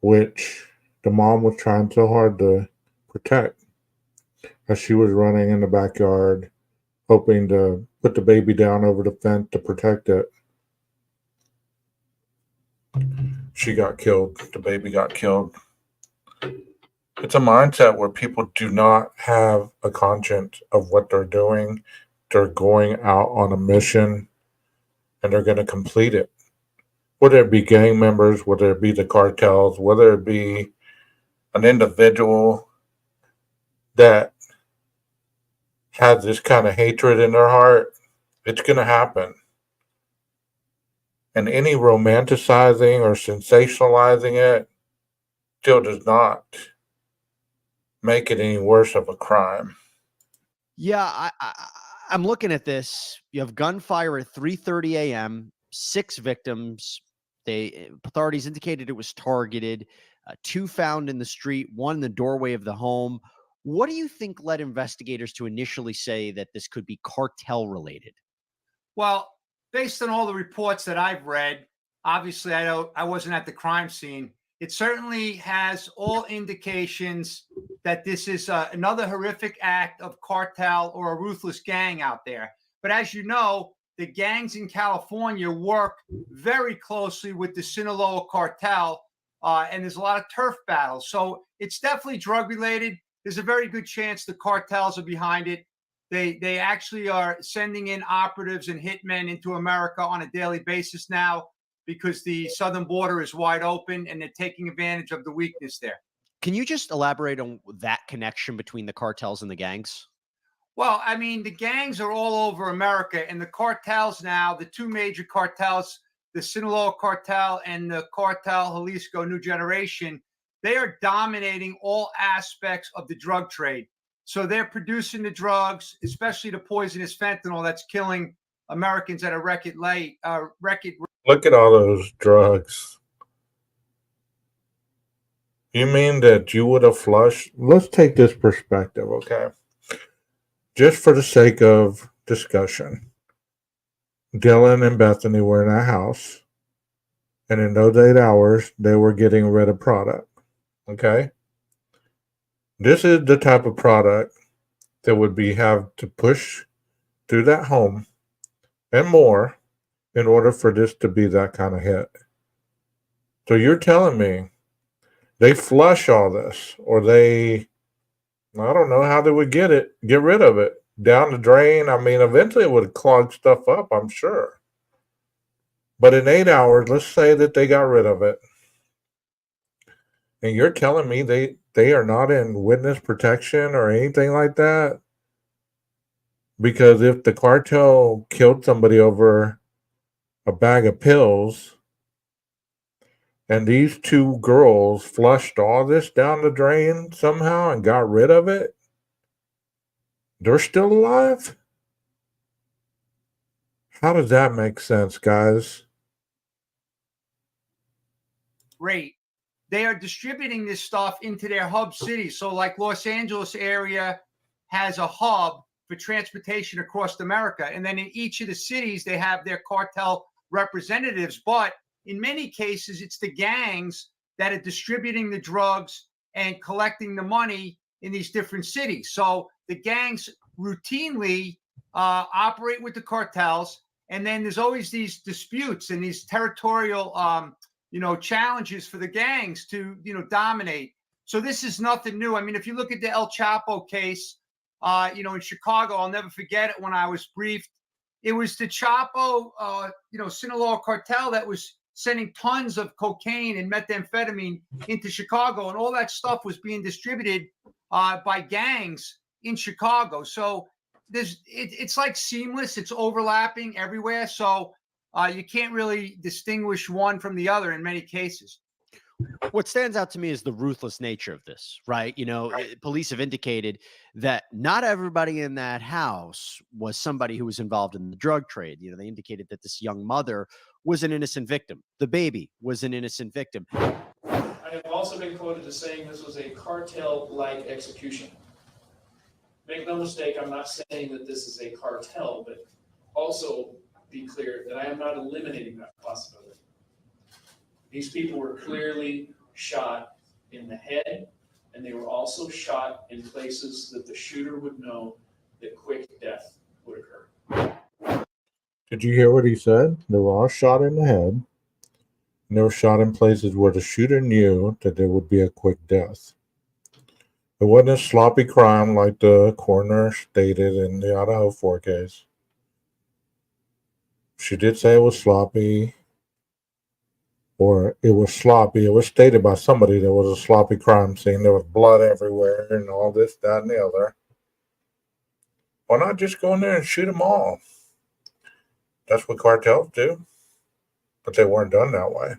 which the mom was trying so hard to protect, as she was running in the backyard, hoping to put the baby down over the fence to protect it. She got killed. The baby got killed. It's a mindset where people do not have a conscience of what they're doing. They're going out on a mission, and they're going to complete it. Whether it be gang members, whether it be the cartels, whether it be an individual that has this kind of hatred in their heart, it's going to happen. And any romanticizing or sensationalizing it still does not make it any worse of a crime. Yeah, I'm looking at this. You have gunfire at 3:30 a.m., 6 victims. Authorities indicated it was targeted. 2 found in the street, 1 in the doorway of the home. What do you think led investigators to initially say that this could be cartel related? Well, based on all the reports that I've read, obviously I wasn't at the crime scene. It certainly has all indications that this is another horrific act of cartel or a ruthless gang out there. But as you know, the gangs in California work very closely with the Sinaloa cartel, and there's a lot of turf battles. So it's definitely drug related. There's a very good chance the cartels are behind it. They actually are sending in operatives and hitmen into America on a daily basis now because the southern border is wide open and they're taking advantage of the weakness there. Can you just elaborate on that connection between the cartels and the gangs? Well, I mean, the gangs are all over America, and the cartels now, the two major cartels, the Sinaloa cartel and the Cartel Jalisco New Generation, they are dominating all aspects of the drug trade. So they're producing the drugs, especially the poisonous fentanyl that's killing Americans at a record rate. Look at all those drugs. You mean that you would have flushed? Let's take this perspective, okay? Just for the sake of discussion. Dylan and Bethany were in a house, and in those 8 hours, they were getting rid of product, okay? This is the type of product that would be have to push through that home and more in order for this to be that kind of hit. So you're telling me they flush all this, or I don't know how they would get rid of it down the drain. I mean, eventually it would clog stuff up, I'm sure. But in 8 hours, let's say that they got rid of it. And you're telling me they are not in witness protection or anything like that? Because if the cartel killed somebody over a bag of pills, and these two girls flushed all this down the drain somehow and got rid of it, they're still alive? How does that make sense, guys? Rate. They are distributing this stuff into their hub cities. So like Los Angeles area has a hub for transportation across America. And then in each of the cities, they have their cartel representatives. But in many cases, it's the gangs that are distributing the drugs and collecting the money in these different cities. So the gangs routinely operate with the cartels. And then there's always these disputes and these territorial challenges for the gangs to, dominate. So this is nothing new. I mean, if you look at the El Chapo case, in Chicago, I'll never forget it when I was briefed. It was the Chapo, Sinaloa cartel that was sending tons of cocaine and methamphetamine into Chicago, and all that stuff was being distributed by gangs in Chicago. So it's like seamless. It's overlapping everywhere. So you can't really distinguish one from the other in many cases. What stands out to me is the ruthless nature of this, right? Police have indicated that not everybody in that house was somebody who was involved in the drug trade. They indicated that this young mother was an innocent victim. The baby was an innocent victim. I have also been quoted as saying this was a cartel-like execution. Make no mistake, I'm not saying that this is a cartel, but also be clear that I am not eliminating that possibility. These people were clearly shot in the head, and they were also shot in places that the shooter would know that quick death would occur. Did you hear what he said? They were all shot in the head, and they were shot in places where the shooter knew that there would be a quick death. It wasn't a sloppy crime like the coroner stated in the IDAHO4 case. She did say it was sloppy, or it was sloppy. It was stated by somebody there was a sloppy crime scene. There was blood everywhere and all this, that, and the other. Why not just go in there and shoot them all? That's what cartels do. But they weren't done that way.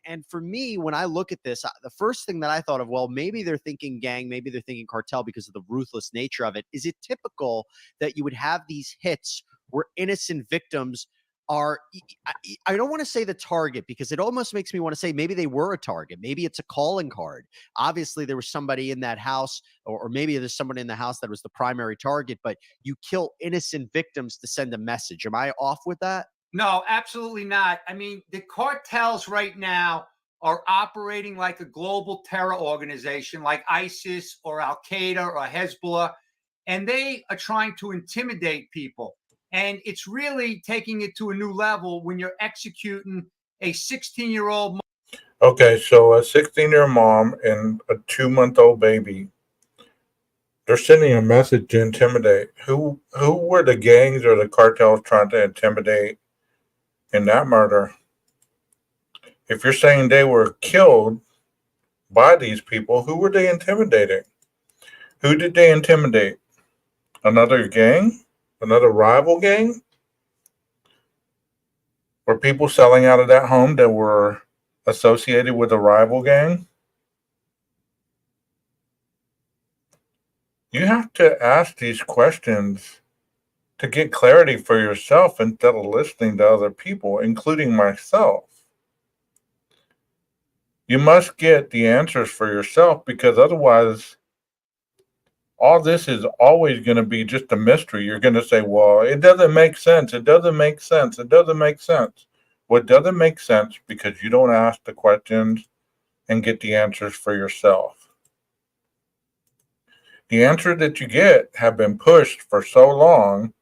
And for me, when I look at this, the first thing that I thought of, well, maybe they're thinking gang, maybe they're thinking cartel because of the ruthless nature of it. Is it typical that you would have these hits where innocent victims are, I don't want to say the target, because it almost makes me want to say maybe they were a target. Maybe it's a calling card. Obviously, there was somebody in that house, or maybe there's somebody in the house that was the primary target, but you kill innocent victims to send a message. Am I off with that? No, absolutely not. I mean, the cartels right now are operating like a global terror organization like ISIS or Al-Qaeda or Hezbollah, and they are trying to intimidate people. And it's really taking it to a new level when you're executing a 16-year-old. Okay, so a 16-year-old mom and a 2-month-old baby. They're sending a message to intimidate. Who were the gangs or the cartels trying to intimidate in that murder? If you're saying they were killed by these people. Who were they intimidating? Who did they intimidate? Another gang? Another rival gang? Were people selling out of that home that were associated with a rival gang? You have to ask these questions to get clarity for yourself instead of listening to other people, including myself. You must get the answers for yourself, because otherwise, all this is always going to be just a mystery. You're going to say, well, it doesn't make sense. It doesn't make sense. It doesn't make sense. Well, it doesn't make sense because you don't ask the questions and get the answers for yourself. The answers that you get have been pushed for so long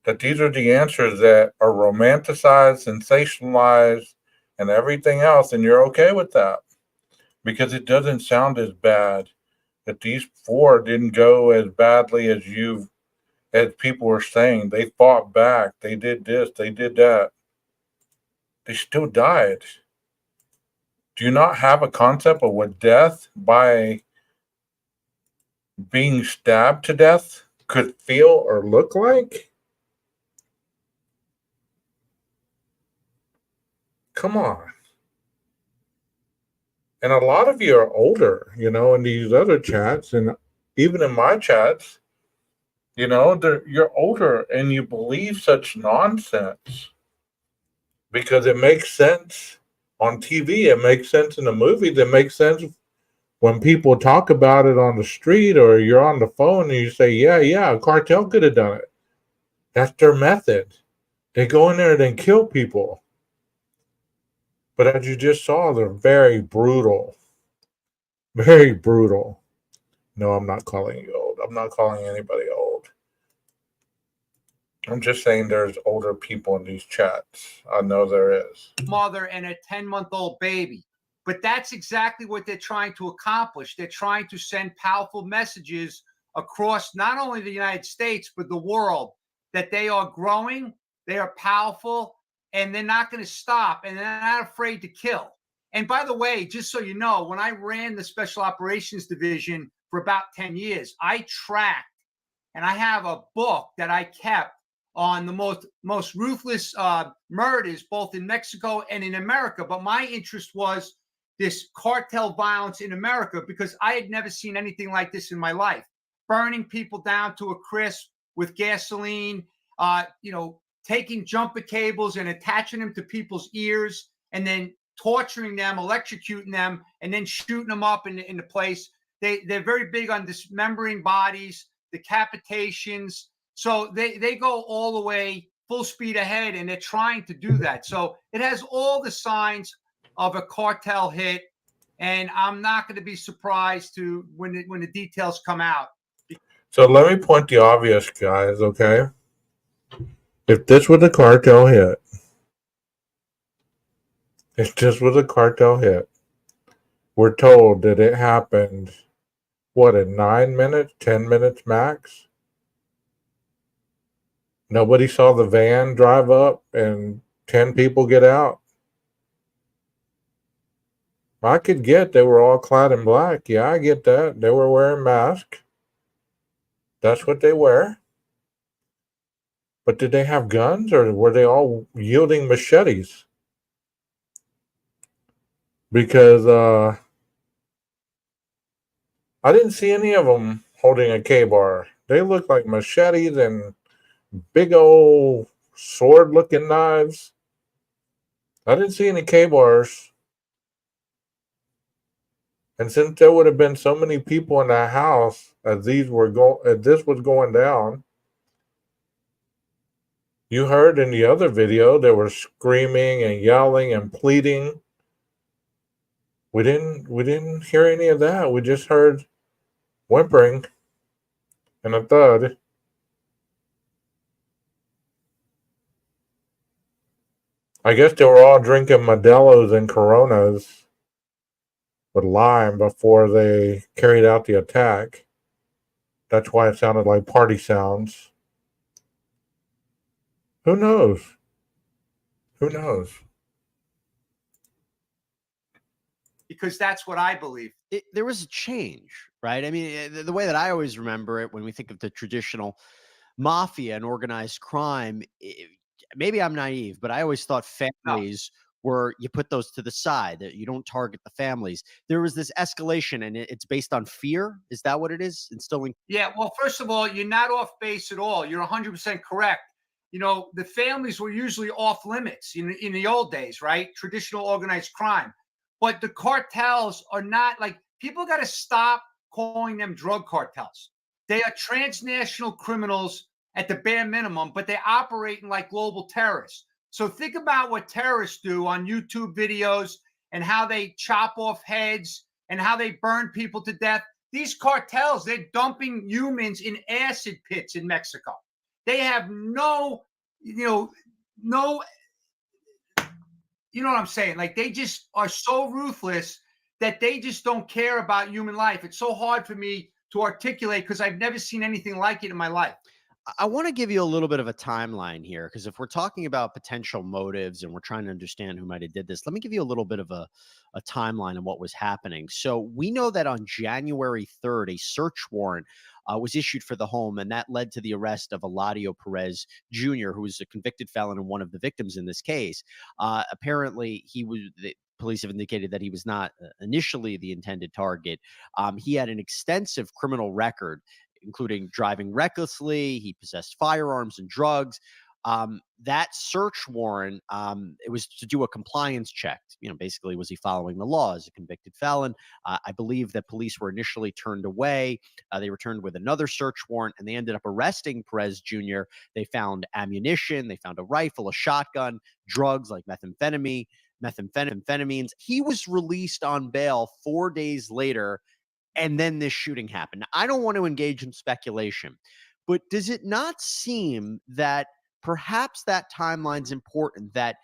that these are the answers that are romanticized, sensationalized, and everything else, and you're okay with that because it doesn't sound as bad. That these four didn't go as badly as people were saying. They fought back. They did this. They did that. They still died. Do you not have a concept of what death by being stabbed to death could feel or look like? Come on. And a lot of you are older, in these other chats, and even in my chats, you're older and you believe such nonsense because it makes sense on TV. It makes sense in the movies. It makes sense when people talk about it on the street, or you're on the phone and you say, yeah, a cartel could have done it. That's their method. They go in there and then kill people. But as you just saw, they're very brutal. Very brutal. No, I'm not calling you old. I'm not calling anybody old. I'm just saying there's older people in these chats. I know there is. Mother and a 10-month-old baby. But that's exactly what they're trying to accomplish. They're trying to send powerful messages across not only the United States, but the world, that they are growing, they are powerful, and they're not going to stop, and they're not afraid to kill. And by the way, just so you know, when I ran the Special Operations Division for about 10 years, I tracked, and I have a book that I kept on the most ruthless murders, both in Mexico and in America. But my interest was this cartel violence in America, because I had never seen anything like this in my life. Burning people down to a crisp with gasoline, taking jumper cables and attaching them to people's ears, and then torturing them, electrocuting them, and then shooting them up in the place. They're very big on dismembering bodies, decapitations. So they go all the way full speed ahead, and they're trying to do that. So it has all the signs of a cartel hit, and I'm not going to be surprised when the details come out. So let me point the obvious, guys, okay? If this was a cartel hit, we're told that it happened, in 9 minutes, 10 minutes max? Nobody saw the van drive up and 10 people get out? I could get they were all clad in black. Yeah, I get that. They were wearing masks. That's what they wear. But did they have guns, or were they all wielding machetes? Because I didn't see any of them holding a K-bar. They looked like machetes and big old sword-looking knives. I didn't see any K-bars. And since there would have been so many people in that house as this was going down, you heard in the other video they were screaming and yelling and pleading. We didn't hear any of that. We just heard whimpering and a thud. I guess they were all drinking Modelo's and Coronas with lime before they carried out the attack. That's why it sounded like party sounds. Who knows? Who knows? because that's what I believe. There was a change, right? I mean, the way that I always remember it when we think of the traditional mafia and organized crime, maybe I'm naive, but I always thought No. families were, you put those to the side, that you don't target the families. There was this escalation, and it's based on fear. Is that what it is? Instilling. Yeah, well, first of all, you're not off base at all. You're 100% correct. You know, the families were usually off limits in the old days, right? Traditional organized crime. But the cartels are not, like, people got to stop calling them drug cartels. They are transnational criminals at the bare minimum, but they operate in like global terrorists. So think about what terrorists do on YouTube videos and how they chop off heads and how they burn people to death. These cartels, they're dumping humans in acid pits in Mexico. They have no, you know what I'm saying? Like, they just are so ruthless that they just don't care about human life. It's so hard for me to articulate because I've never seen anything like it in my life. I want to give you a little bit of a timeline here, because if we're talking about potential motives and we're trying to understand who might have did this, let me give you a little bit of a timeline of what was happening. So we know that on January 3rd, a search warrant was issued for the home, and that led to the arrest of Eladio Perez Jr., who was a convicted felon and one of the victims in this case. Apparently, the police have indicated that he was not initially the intended target. He had an extensive criminal record, including driving recklessly. He possessed firearms and drugs. That search warrant, it was to do a compliance check. You know, basically, was he following the law as a convicted felon? I believe that police were initially turned away. They returned with another search warrant, and they ended up arresting Perez Jr. They found ammunition. They found a rifle, a shotgun, drugs like methamphetamines. He was released on bail 4 days later, and then this shooting happened. Now, I don't want to engage in speculation, but does it not seem that perhaps that timeline's important? That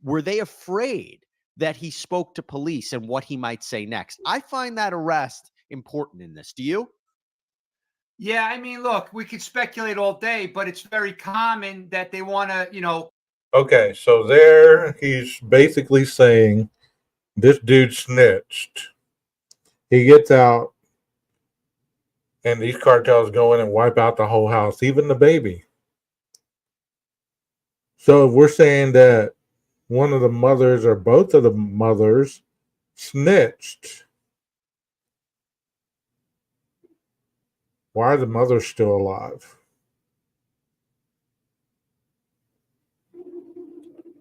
were they afraid that he spoke to police and what he might say next? I find that arrest important in this. Do you? Yeah, I mean, look, we could speculate all day, but it's very common that they want to, Okay, so there he's basically saying this dude snitched. He gets out, and these cartels go in and wipe out the whole house, even the baby. So if we're saying that one of the mothers or both of the mothers snitched, why are the mothers still alive?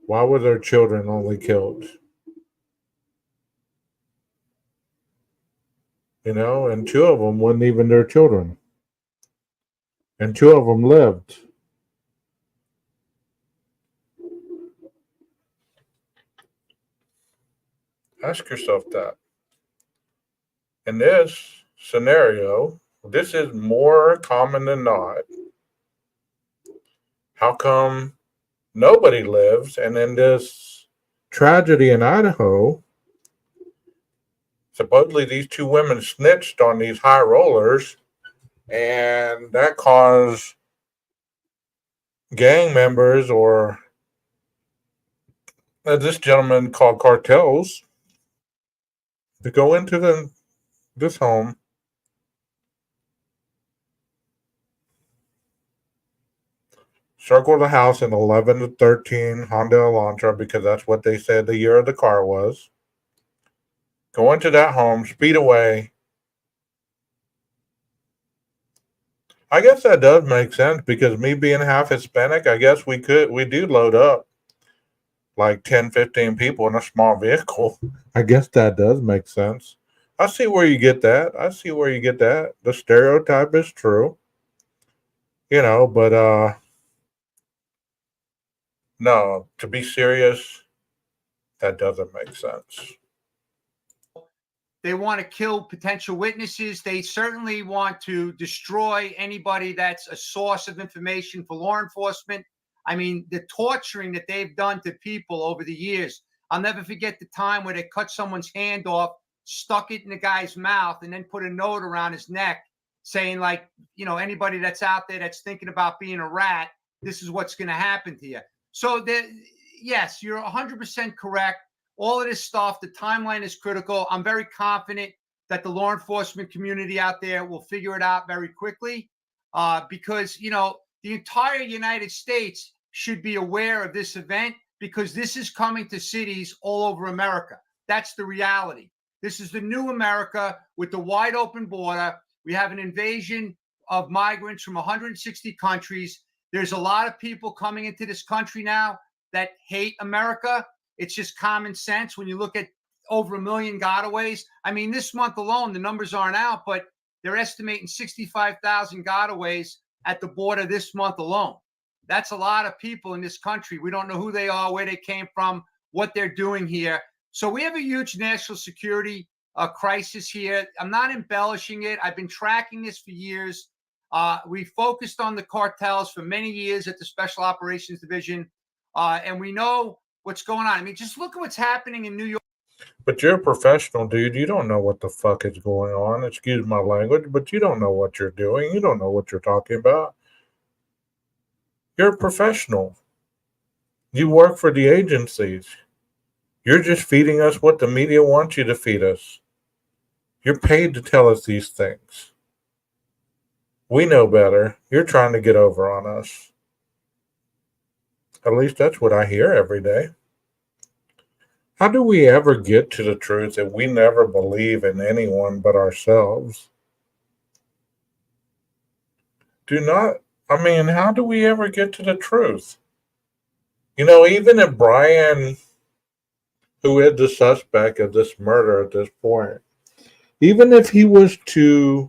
Why were their children only killed? You know, and two of them wasn't even their children. And two of them lived. Ask yourself that. In this scenario, this is more common than not. How come nobody lives? And in this tragedy in Idaho, supposedly these two women snitched on these high rollers, and that caused gang members, or this gentleman called cartels, to go into this home, circle the house in 11 to 13 Honda Elantra, because that's what they said the year of the car was. Go into that home, speed away. I guess that does make sense, because me being half Hispanic, I guess we do load up like 10, 15 people in a small vehicle. I guess that does make sense. I see where you get that. The stereotype is true. You know, but no, to be serious, that doesn't make sense. they want to kill potential witnesses. They certainly want to destroy anybody that's a source of information for law enforcement. I mean, the torturing that they've done to people over the years. I'll never forget the time where they cut someone's hand off, stuck it in the guy's mouth, and then put a note around his neck saying, like, you know, anybody that's out there that's thinking about being a rat, this is what's going to happen to you. So, yes, you're 100% correct. all of this stuff. The timeline is critical. I'm very confident that the law enforcement community out there will figure it out very quickly because, you know, the entire United States should be aware of this event because this is coming to cities all over America. That's the reality. This is the new America with the wide open border. We have an invasion of migrants from 160 countries. There's a lot of people coming into this country now that hate America. It's just common sense when you look at over 1 million gotaways. I mean, this month alone, the numbers aren't out, but they're estimating 65,000 gotaways at the border this month alone. That's a lot of people in this country. We don't know who they are, where they came from, what they're doing here. So we have a huge national security crisis here. I'm not embellishing it. I've been tracking this for years. We focused on the cartels for many years at the Special Operations Division, and we know what's going on. I mean, just look at what's happening in New York. But you're a professional, dude. You don't know what the fuck is going on. Excuse my language, but you don't know what you're doing. You don't know what you're talking about. You're a professional. You work for the agencies. You're just feeding us what the media wants you to feed us. You're paid to tell us these things. We know better. You're trying to get over on us. At least that's what I hear every day. How do we ever get to the truth if we never believe in anyone but ourselves? How do we ever get to the truth? You know, even if Brian, who is the suspect of this murder at this point, even if he was to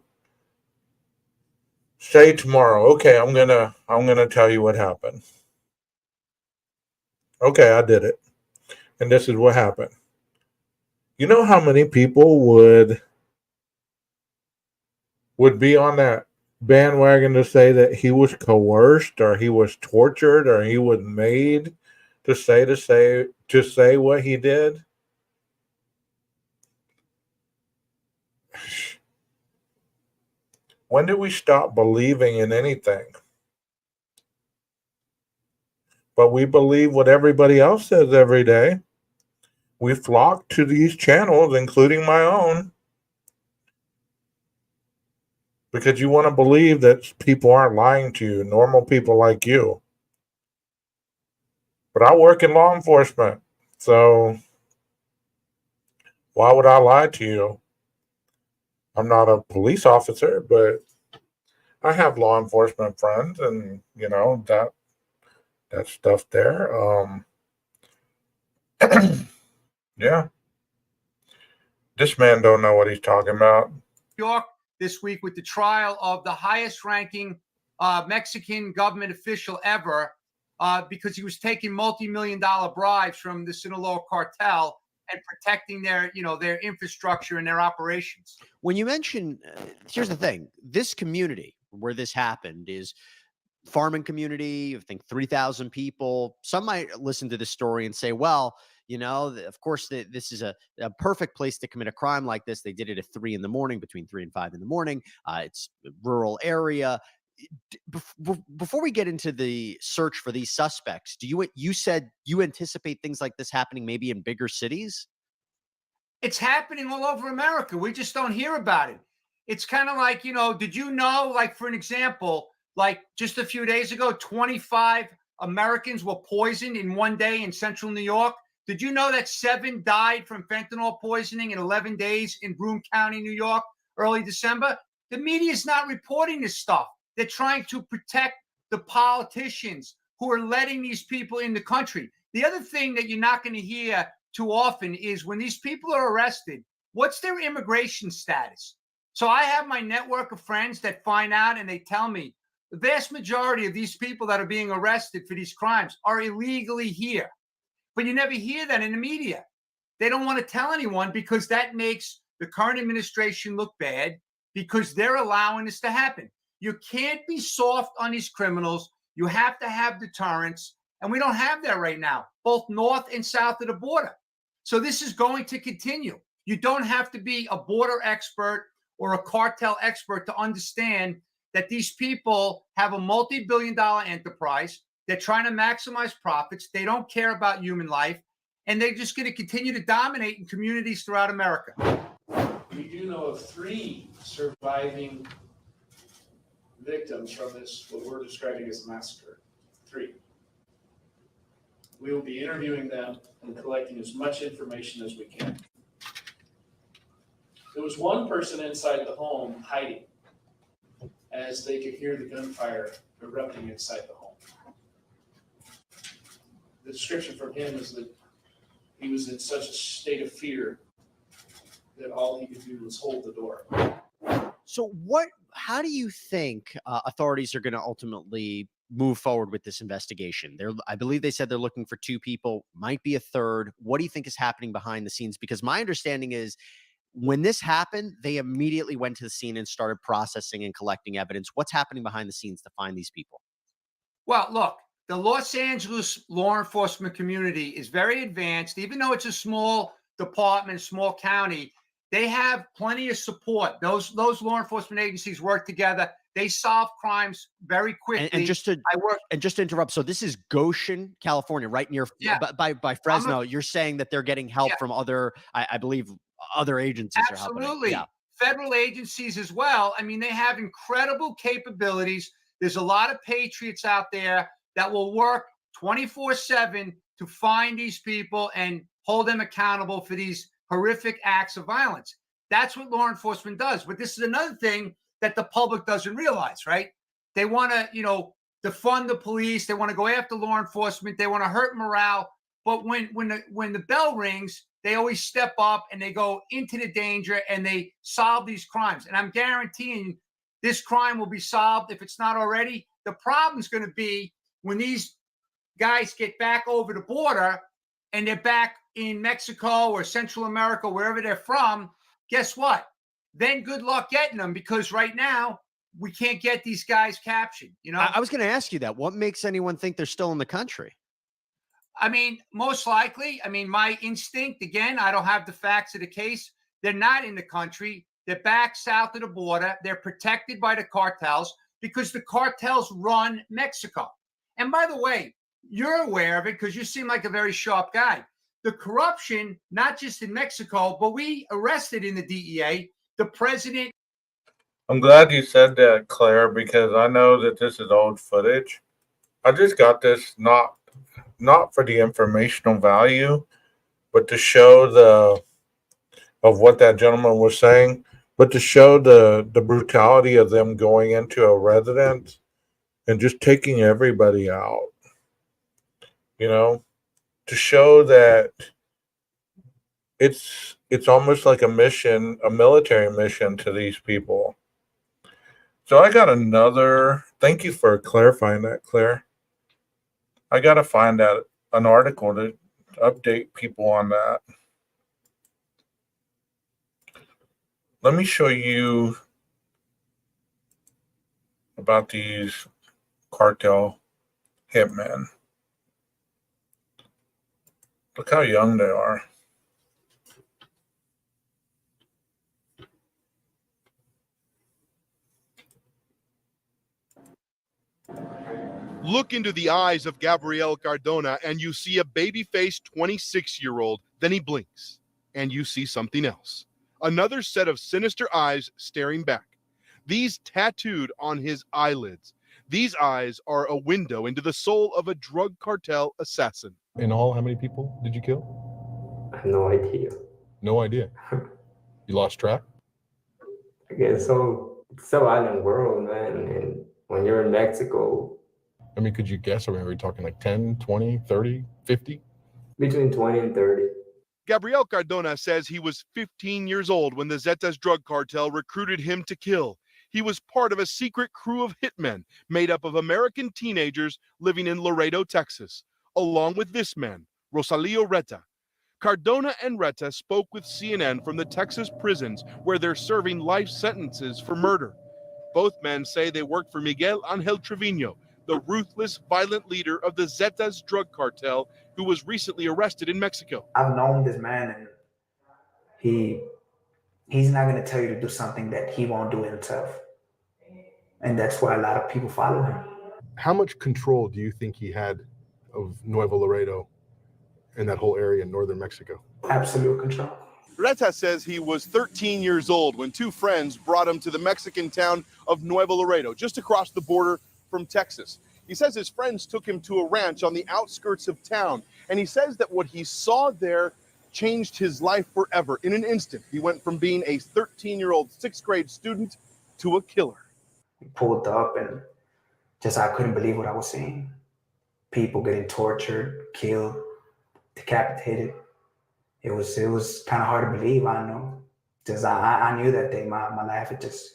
say tomorrow, okay, I'm gonna tell you what happened. Okay, I did it. And this is what happened. You know how many people would be on that bandwagon to say that he was coerced or he was tortured or he was made to say what he did? When did we stop believing in anything? But we believe what everybody else says every day. We flock to these channels, including my own, because you want to believe that people aren't lying to you, normal people like you. But I work in law enforcement, so why would I lie to you? I'm not a police officer, but I have law enforcement friends, and you know that stuff there. Yeah, this man don't know what he's talking about. New York this week with the trial of the highest ranking Mexican government official ever because he was taking multi-million-dollar bribes from the Sinaloa cartel and protecting their infrastructure and their operations. When you mention, here's the thing, this community where this happened is farming community, I think 3,000 people. Some might listen to this story and say, well, you know, of course, this is a perfect place to commit a crime like this. They did it at 3 in the morning, between 3 and 5 in the morning. It's a rural area. Before we get into the search for these suspects, you said you anticipate things like this happening maybe in bigger cities? It's happening all over America. We just don't hear about it. It's kind of like, did you know, like, for an example, like just a few days ago, 25 Americans were poisoned in one day in central New York? Did you know that 7 died from fentanyl poisoning in 11 days in Broome County, New York, early December? The media is not reporting this stuff. They're trying to protect the politicians who are letting these people in the country. The other thing that you're not going to hear too often is when these people are arrested, what's their immigration status? So I have my network of friends that find out and they tell me the vast majority of these people that are being arrested for these crimes are illegally here. But you never hear that in the media. They don't want to tell anyone because that makes the current administration look bad because they're allowing this to happen. You can't be soft on these criminals. You have to have deterrence. And we don't have that right now, both north and south of the border. So this is going to continue. You don't have to be a border expert or a cartel expert to understand that these people have a multi-billion-dollar enterprise. They're trying to maximize profits. They don't care about human life. and they're just going to continue to dominate in communities throughout America. We do know of 3 surviving victims from this, what we're describing as massacre. 3. We will be interviewing them and collecting as much information as we can. There was one person inside the home hiding as they could hear the gunfire erupting inside the home. The description from him is that he was in such a state of fear that all he could do was hold the door. So how do you think authorities are going to ultimately move forward with this investigation? I believe they said they're looking for 2 people, might be a third. What do you think is happening behind the scenes? Because my understanding is when this happened, they immediately went to the scene and started processing and collecting evidence. What's happening behind the scenes to find these people? Well, look, the Los Angeles law enforcement community is very advanced. Even though it's a small department, small county, they have plenty of support. Those law enforcement agencies work together. They solve crimes very quickly. And just to interrupt, so this is Goshen, California, right near by Fresno. You're saying that they're getting help from other, I believe, other agencies. Absolutely. Yeah. Federal agencies as well. I mean, they have incredible capabilities. There's a lot of patriots out there that will work 24/7 to find these people and hold them accountable for these horrific acts of violence. That's what law enforcement does. But this is another thing that the public doesn't realize, right? They want to, defund the police. They want to go after law enforcement. They want to hurt morale. But when the bell rings, they always step up and they go into the danger and they solve these crimes. And I'm guaranteeing this crime will be solved if it's not already. The problem's going to be when these guys get back over the border and they're back in Mexico or Central America, wherever they're from. Guess what? Then good luck getting them, because right now we can't get these guys captured. I was going to ask you that. What makes anyone think they're still in the country? I mean, most likely. I mean, my instinct, again, I don't have the facts of the case. They're not in the country. They're back south of the border. They're protected by the cartels because the cartels run Mexico. And by the way, you're aware of it because you seem like a very sharp guy. The corruption, not just in Mexico, but we arrested in the DEA the president. I'm glad you said that, Claire, because I know that this is old footage. I just got this not for the informational value, but to show of what that gentleman was saying, but to show the brutality of them going into a residence and just taking everybody out. To show that it's almost like a mission, a military mission to these people. So I got thank you for clarifying that, Claire. I got to find out an article to update people on that. Let me show you about these cartel hitmen. Look how young they are. Look into the eyes of Gabriel Cardona and you see a baby-faced 26-year-old. Then he blinks and you see something else. Another set of sinister eyes staring back. These tattooed on his eyelids. These eyes are a window into the soul of a drug cartel assassin. In all, how many people did you kill? I have no idea. No idea. You lost track? Again, so out in the world, man. And when you're in Mexico, I mean, could you guess? Are we talking like 10, 20, 30, 50? Between 20 and 30. Gabriel Cardona says he was 15 years old when the Zetas drug cartel recruited him to kill. He was part of a secret crew of hitmen made up of American teenagers living in Laredo, Texas, along with this man, Rosalio Reta. Cardona and Reta spoke with CNN from the Texas prisons where they're serving life sentences for murder. Both men say they worked for Miguel Angel Trevino, the ruthless, violent leader of the Zetas drug cartel, who was recently arrested in Mexico. I've known this man, and he's not going to tell you to do something that he won't do himself. And that's why a lot of people follow him. How much control do you think he had of Nuevo Laredo in that whole area in northern Mexico? Absolute control. Reta says he was 13 years old when two friends brought him to the Mexican town of Nuevo Laredo, just across the border from Texas. He says his friends took him to a ranch on the outskirts of town, and he says that what he saw there changed his life forever. In an instant, he went from being a 13-year-old sixth grade student to a killer. He pulled up and just I couldn't believe what I was seeing. People getting tortured, killed, decapitated. It was kind of hard to believe, I know. Because I knew that day my life had just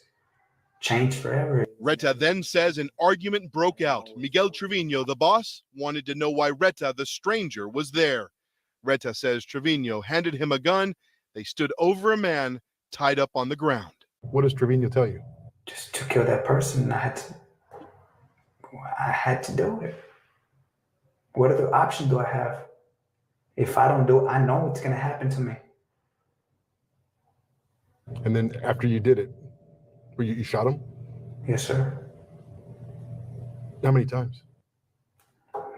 changed forever. Reta then says an argument broke out. Miguel Trevino, the boss, wanted to know why Reta, the stranger, was there. Reta says Trevino handed him a gun. They stood over a man tied up on the ground. What does Trevino tell you? Just to kill that person, I had to do it. What other option do I have? If I don't do it, I know it's going to happen to me. And then after you did it, you shot him? Yes, sir. How many times?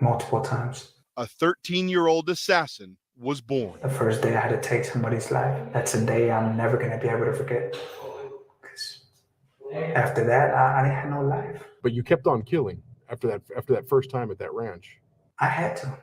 Multiple times. A 13-year-old assassin was born. The first day I had to take somebody's life, that's a day I'm never going to be able to forget. After that, I didn't have no life. But you kept on killing after that first time at that ranch. I had to.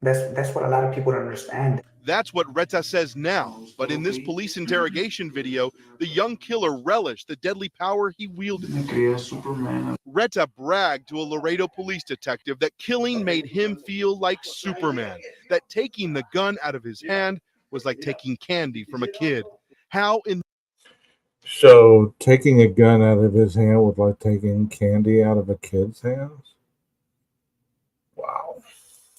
That's what a lot of people don't understand. That's what Reta says now, but in this police interrogation video, the young killer relished the deadly power he wielded. Reta bragged to a Laredo police detective that killing made him feel like Superman, that taking the gun out of his hand was like taking candy from a kid. So taking a gun out of his hand was like taking candy out of a kid's hands? Wow.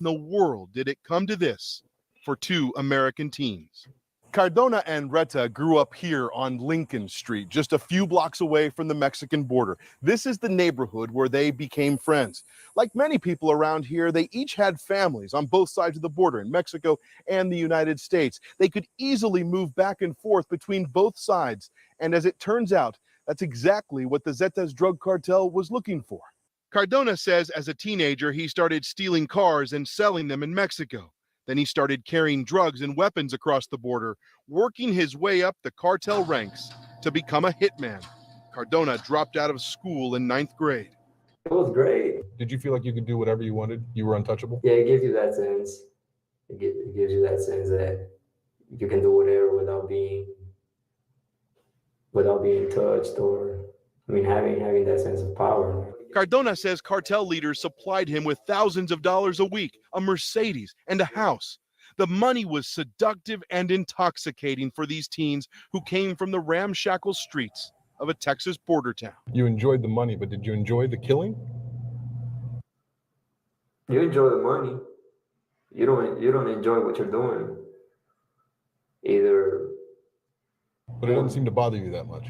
In the world did it come to this for two American teens? Cardona and Reta grew up here on Lincoln Street, just a few blocks away from the Mexican border. This is the neighborhood where they became friends. Like many people around here, they each had families on both sides of the border in Mexico and the United States. They could easily move back and forth between both sides. And as it turns out, that's exactly what the Zetas drug cartel was looking for. Cardona says as a teenager, he started stealing cars and selling them in Mexico. Then he started carrying drugs and weapons across the border, working his way up the cartel ranks to become a hitman. Cardona dropped out of school in 9th grade. It was great. Did you feel like you could do whatever you wanted? You were untouchable? Yeah, it gives you that sense. It gives you that sense that you can do whatever without being touched, or having that sense of power. Cardona says cartel leaders supplied him with thousands of dollars a week, a Mercedes, and a house. The money was seductive and intoxicating for these teens who came from the ramshackle streets of a Texas border town. You enjoyed the money, but did you enjoy the killing? You enjoy the money. You don't enjoy what you're doing. Either. But it doesn't seem to bother you that much.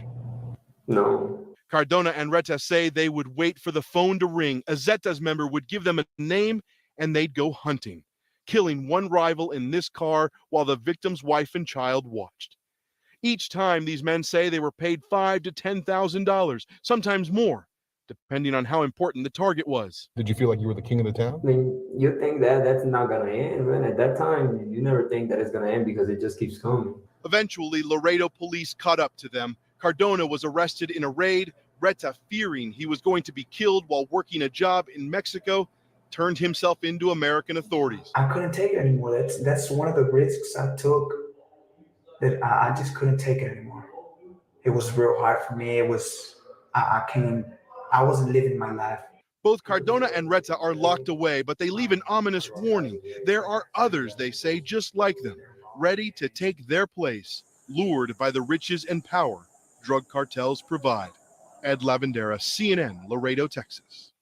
No. Cardona and Reta say they would wait for the phone to ring. A Zetas member would give them a name and they'd go hunting, killing one rival in this car while the victim's wife and child watched. Each time, these men say they were paid $5,000 to $10,000, sometimes more, depending on how important the target was. Did you feel like you were the king of the town? I mean, you think that's not gonna end, man. At that time, you never think that it's gonna end because it just keeps coming. Eventually, Laredo police caught up to them. Cardona was arrested in a raid. Reta, fearing he was going to be killed while working a job in Mexico, turned himself into American authorities. I couldn't take it anymore. That's one of the risks I took, that I just couldn't take it anymore. It was real hard for me. It was, I wasn't living my life. Both Cardona and Reta are locked away, but they leave an ominous warning. There are others, they say, just like them, ready to take their place, lured by the riches and power drug cartels provide. Ed Lavandera, CNN, Laredo, Texas.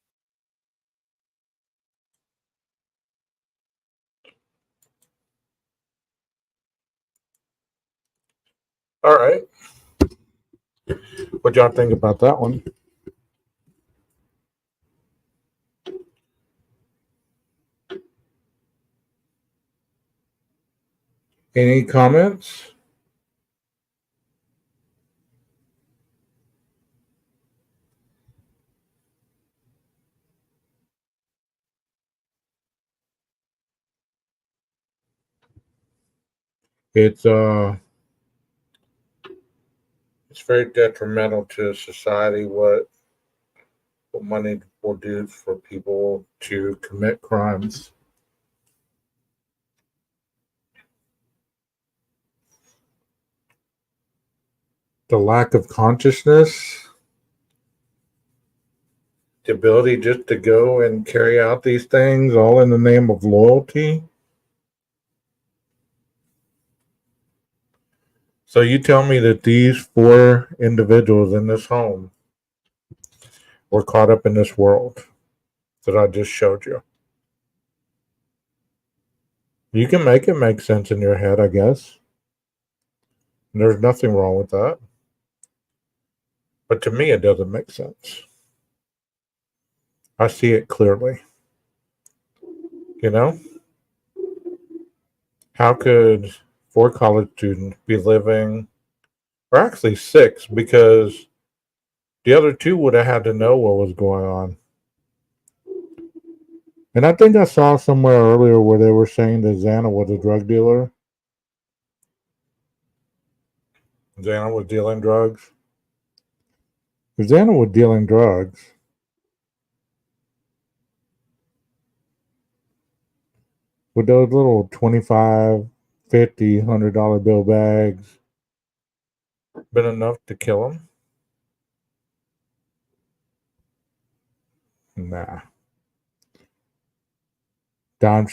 All right. What y'all think about that one? Any comments? It's very detrimental to society what money will do for people to commit crimes. The lack of consciousness, the ability just to go and carry out these things all in the name of loyalty. So you tell me that these 4 individuals in this home were caught up in this world that I just showed you. You can make it make sense in your head, I guess. There's nothing wrong with that. But to me, it doesn't make sense. I see it clearly. You know? How could 4 college students be living, or actually 6, because the other 2 would have had to know what was going on. And I think I saw somewhere earlier where they were saying that Xana was a drug dealer. Xana was dealing drugs. If Xana was dealing drugs, with those little $25, $50, $100 bill bags been enough to kill him? Nah. Dime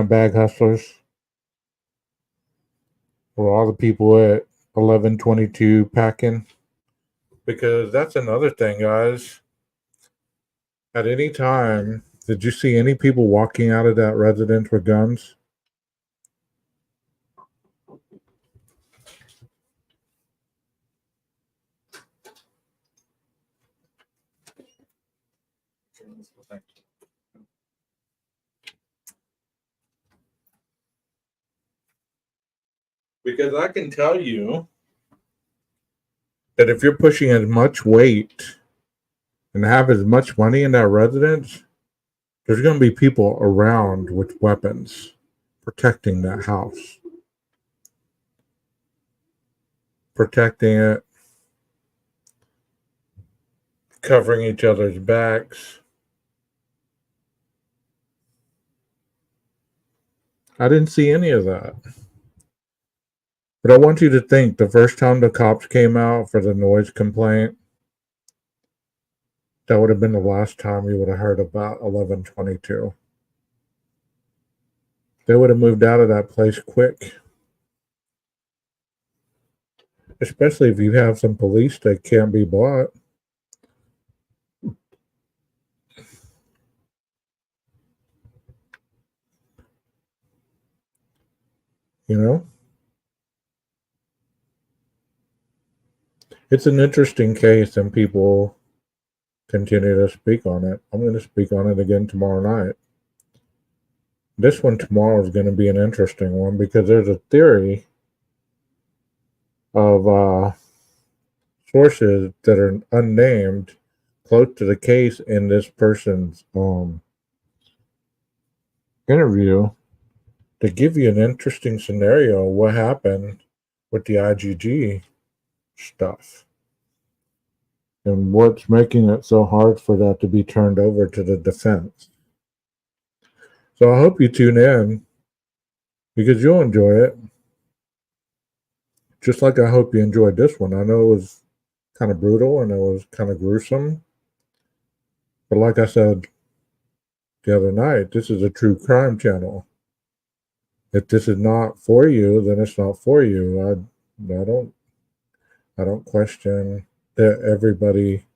bag hustlers were all the people at 1122 packing. Because that's another thing, guys. At any time, did you see any people walking out of that residence with guns? Because I can tell you that if you're pushing as much weight and have as much money in that residence, there's going to be people around with weapons protecting that house, protecting it, covering each other's backs. I didn't see any of that. But I want you to think the first time the cops came out for the noise complaint, that would have been the last time you would have heard about 1122. They would have moved out of that place quick. Especially if you have some police that can't be bought. You know? It's an interesting case and people continue to speak on it. I'm going to speak on it again tomorrow night. This one tomorrow is going to be an interesting one because there's a theory of sources that are unnamed close to the case in this person's interview to give you an interesting scenario of what happened with the IGG stuff and what's making it so hard for that to be turned over to the defense. So I hope you tune in because you'll enjoy it. Just like I hope you enjoyed this one. I know it was kind of brutal and it was kind of gruesome. But like I said the other night, this is a true crime channel. If this is not for you, then it's not for you. I don't question that everybody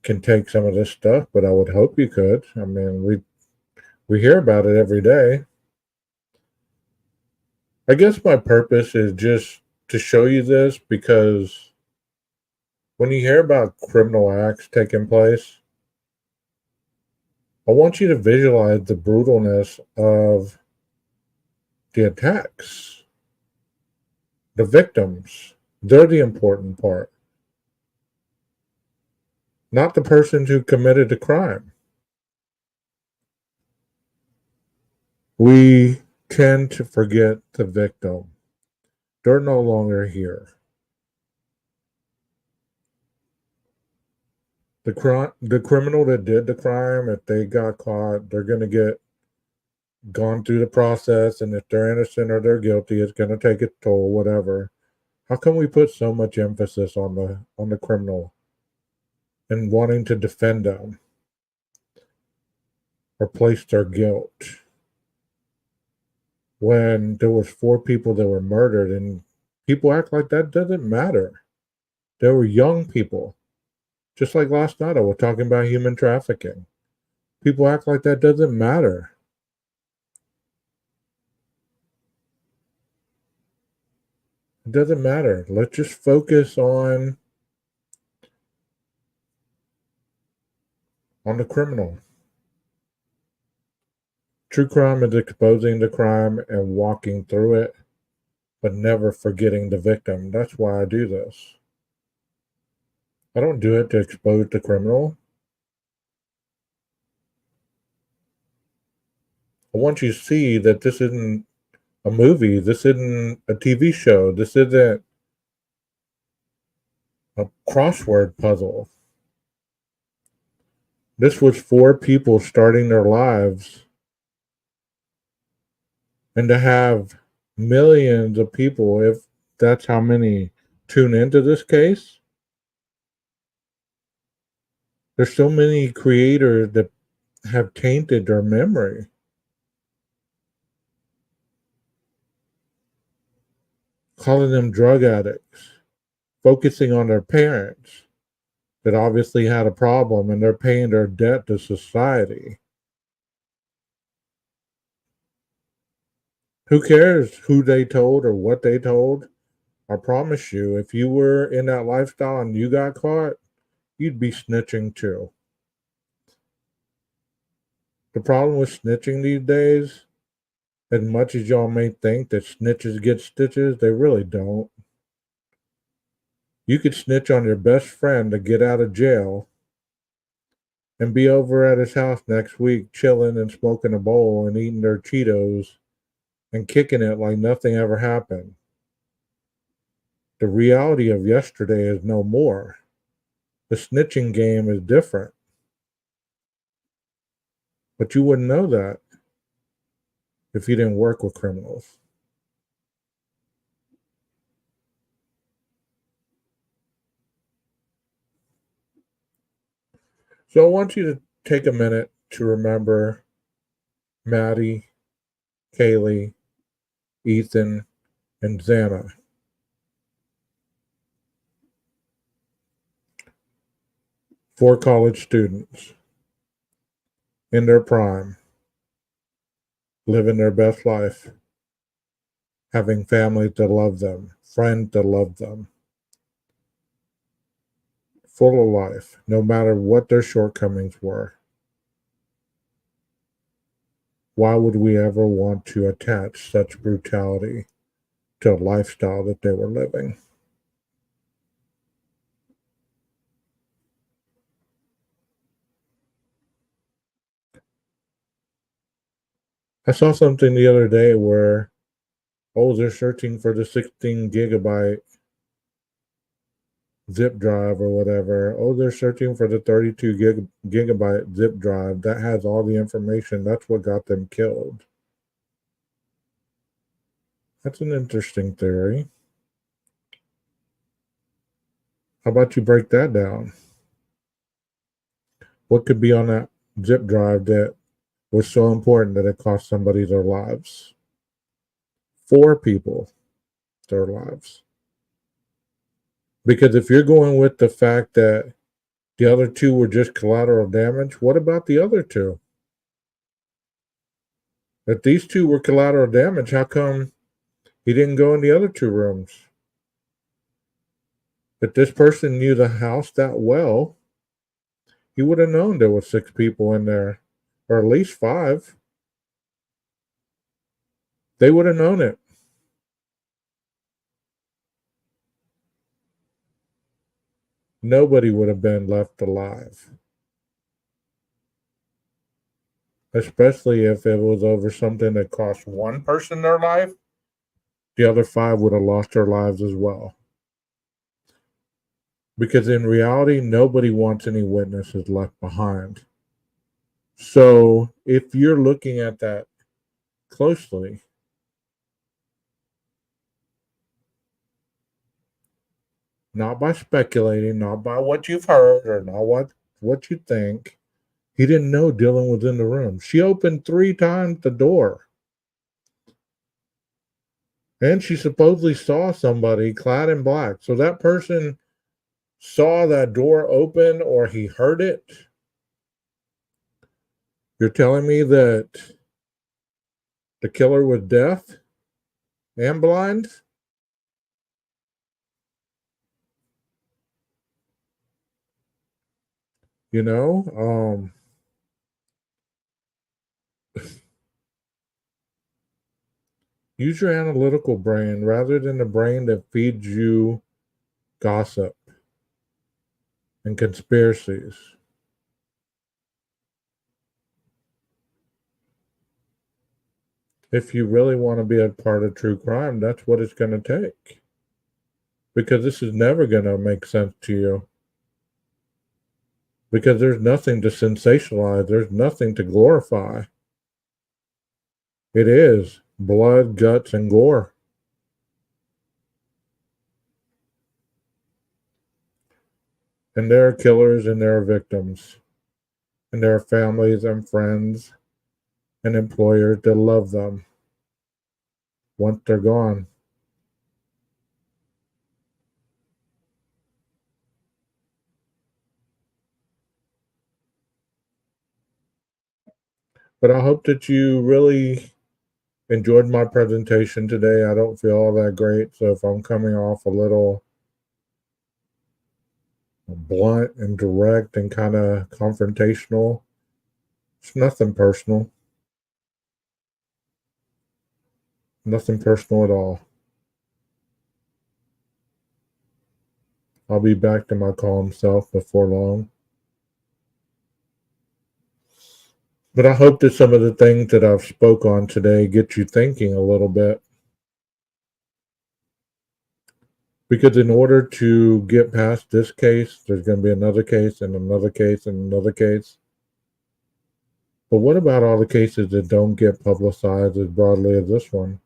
can take some of this stuff, but I would hope you could. I mean, we hear about it every day. I guess my purpose is just to show you this because when you hear about criminal acts taking place, I want you to visualize the brutalness of the attacks. The victims, they're the important part. Not the person who committed the crime. We tend to forget the victim. They're no longer here. The criminal that did the crime, if they got caught, they're going to get gone through the process, and if they're innocent or they're guilty, it's going to take its toll, whatever. How come we put so much emphasis on the criminal and wanting to defend them or place their guilt when there was 4 people that were murdered, and people act like that doesn't matter? They were young people. Just like last night, I was talking about human trafficking. People act like that doesn't matter. It doesn't matter. Let's just focus on the criminal. True crime is exposing the crime and walking through it, but never forgetting the victim. That's why I do this. I don't do it to expose the criminal. I want you to see that this isn't a movie. This isn't a TV show. This isn't a crossword puzzle. This was 4 people starting their lives, and to have millions of people, if that's how many tune into this case, there's so many creators that have tainted their memory. Calling them drug addicts, focusing on their parents that obviously had a problem, and they're paying their debt to society. Who cares who they told or what they told? I promise you, if you were in that lifestyle and you got caught, you'd be snitching too. The problem with snitching these days, as much as y'all may think that snitches get stitches, they really don't. You could snitch on your best friend to get out of jail and be over at his house next week chilling and smoking a bowl and eating their Cheetos and kicking it like nothing ever happened. The reality of yesterday is no more. The snitching game is different. But you wouldn't know that if you didn't work with criminals. So I want you to take a minute to remember Maddie, Kaylee, Ethan, and Xana. 4 college students in their prime, living their best life, having families that love them, friends that love them, full of life, no matter what their shortcomings were. Why would we ever want to attach such brutality to a lifestyle that they were living? I saw something the other day where, they're searching for the 16 gigabyte zip drive or whatever. They're searching for the 32 gigabyte zip drive that has all the information. That's what got them killed. That's an interesting theory. How about you break that down? What could be on that zip drive that was so important that it cost somebody their lives? 4 people their lives. Because if you're going with the fact that the other 2 were just collateral damage, what about the other 2? If these 2 were collateral damage, how come he didn't go in the other 2 rooms? If this person knew the house that well, he would have known there were 6 people in there, or at least 5. They would have known it. Nobody would have been left alive. especially if it was over something that cost one person their life, the other 5 would have lost their lives as well. Because in reality, nobody wants any witnesses left behind. So if you're looking at that closely, not by speculating, not by what you've heard or not what you think, he didn't know Dylan was in the room. She opened 3 times the door. And she supposedly saw somebody clad in black. So that person saw that door open or he heard it. You're telling me that the killer was deaf and blind? You know, use your analytical brain rather than the brain that feeds you gossip and conspiracies. If you really want to be a part of true crime, that's what it's going to take. Because this is never going to make sense to you. Because there's nothing to sensationalize, there's nothing to glorify. It is blood, guts, and gore. And there are killers and there are victims. And there are families and friends and employers that love them once they're gone. But I hope that you really enjoyed my presentation today. I don't feel all that great, so if I'm coming off a little blunt and direct and kind of confrontational, it's nothing personal. Nothing personal at all. I'll be back to my calm self before long. But I hope that some of the things that I've spoke on today get you thinking a little bit. Because in order to get past this case, there's going to be another case and another case and another case. But what about all the cases that don't get publicized as broadly as this one?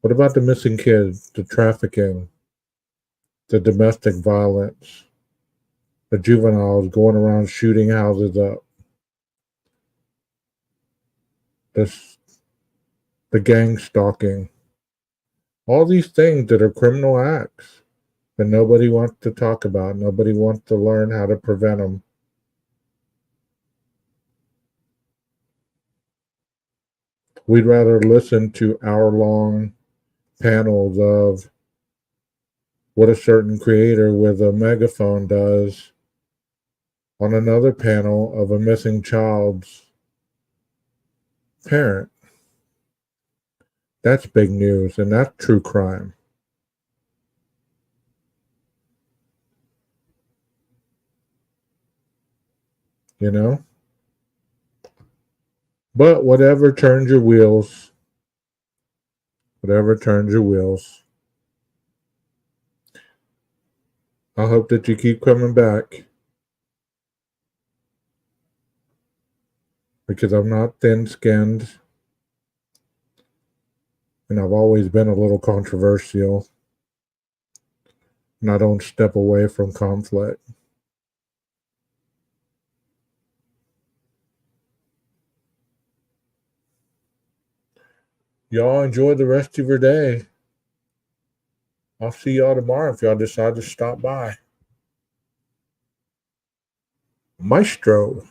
What about the missing kids, the trafficking, the domestic violence, the juveniles going around shooting houses up, the gang stalking, all these things that are criminal acts that nobody wants to talk about, nobody wants to learn how to prevent them. We'd rather listen to hour-long panels of what a certain creator with a megaphone does on another panel of a missing child's parent. That's big news, and that's true crime. You know? But whatever turns your wheels, I hope that you keep coming back. Because I'm not thin-skinned. And I've always been a little controversial. And I don't step away from conflict. Y'all enjoy the rest of your day. I'll see y'all tomorrow if y'all decide to stop by. Maestro.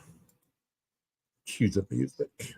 Cue the music.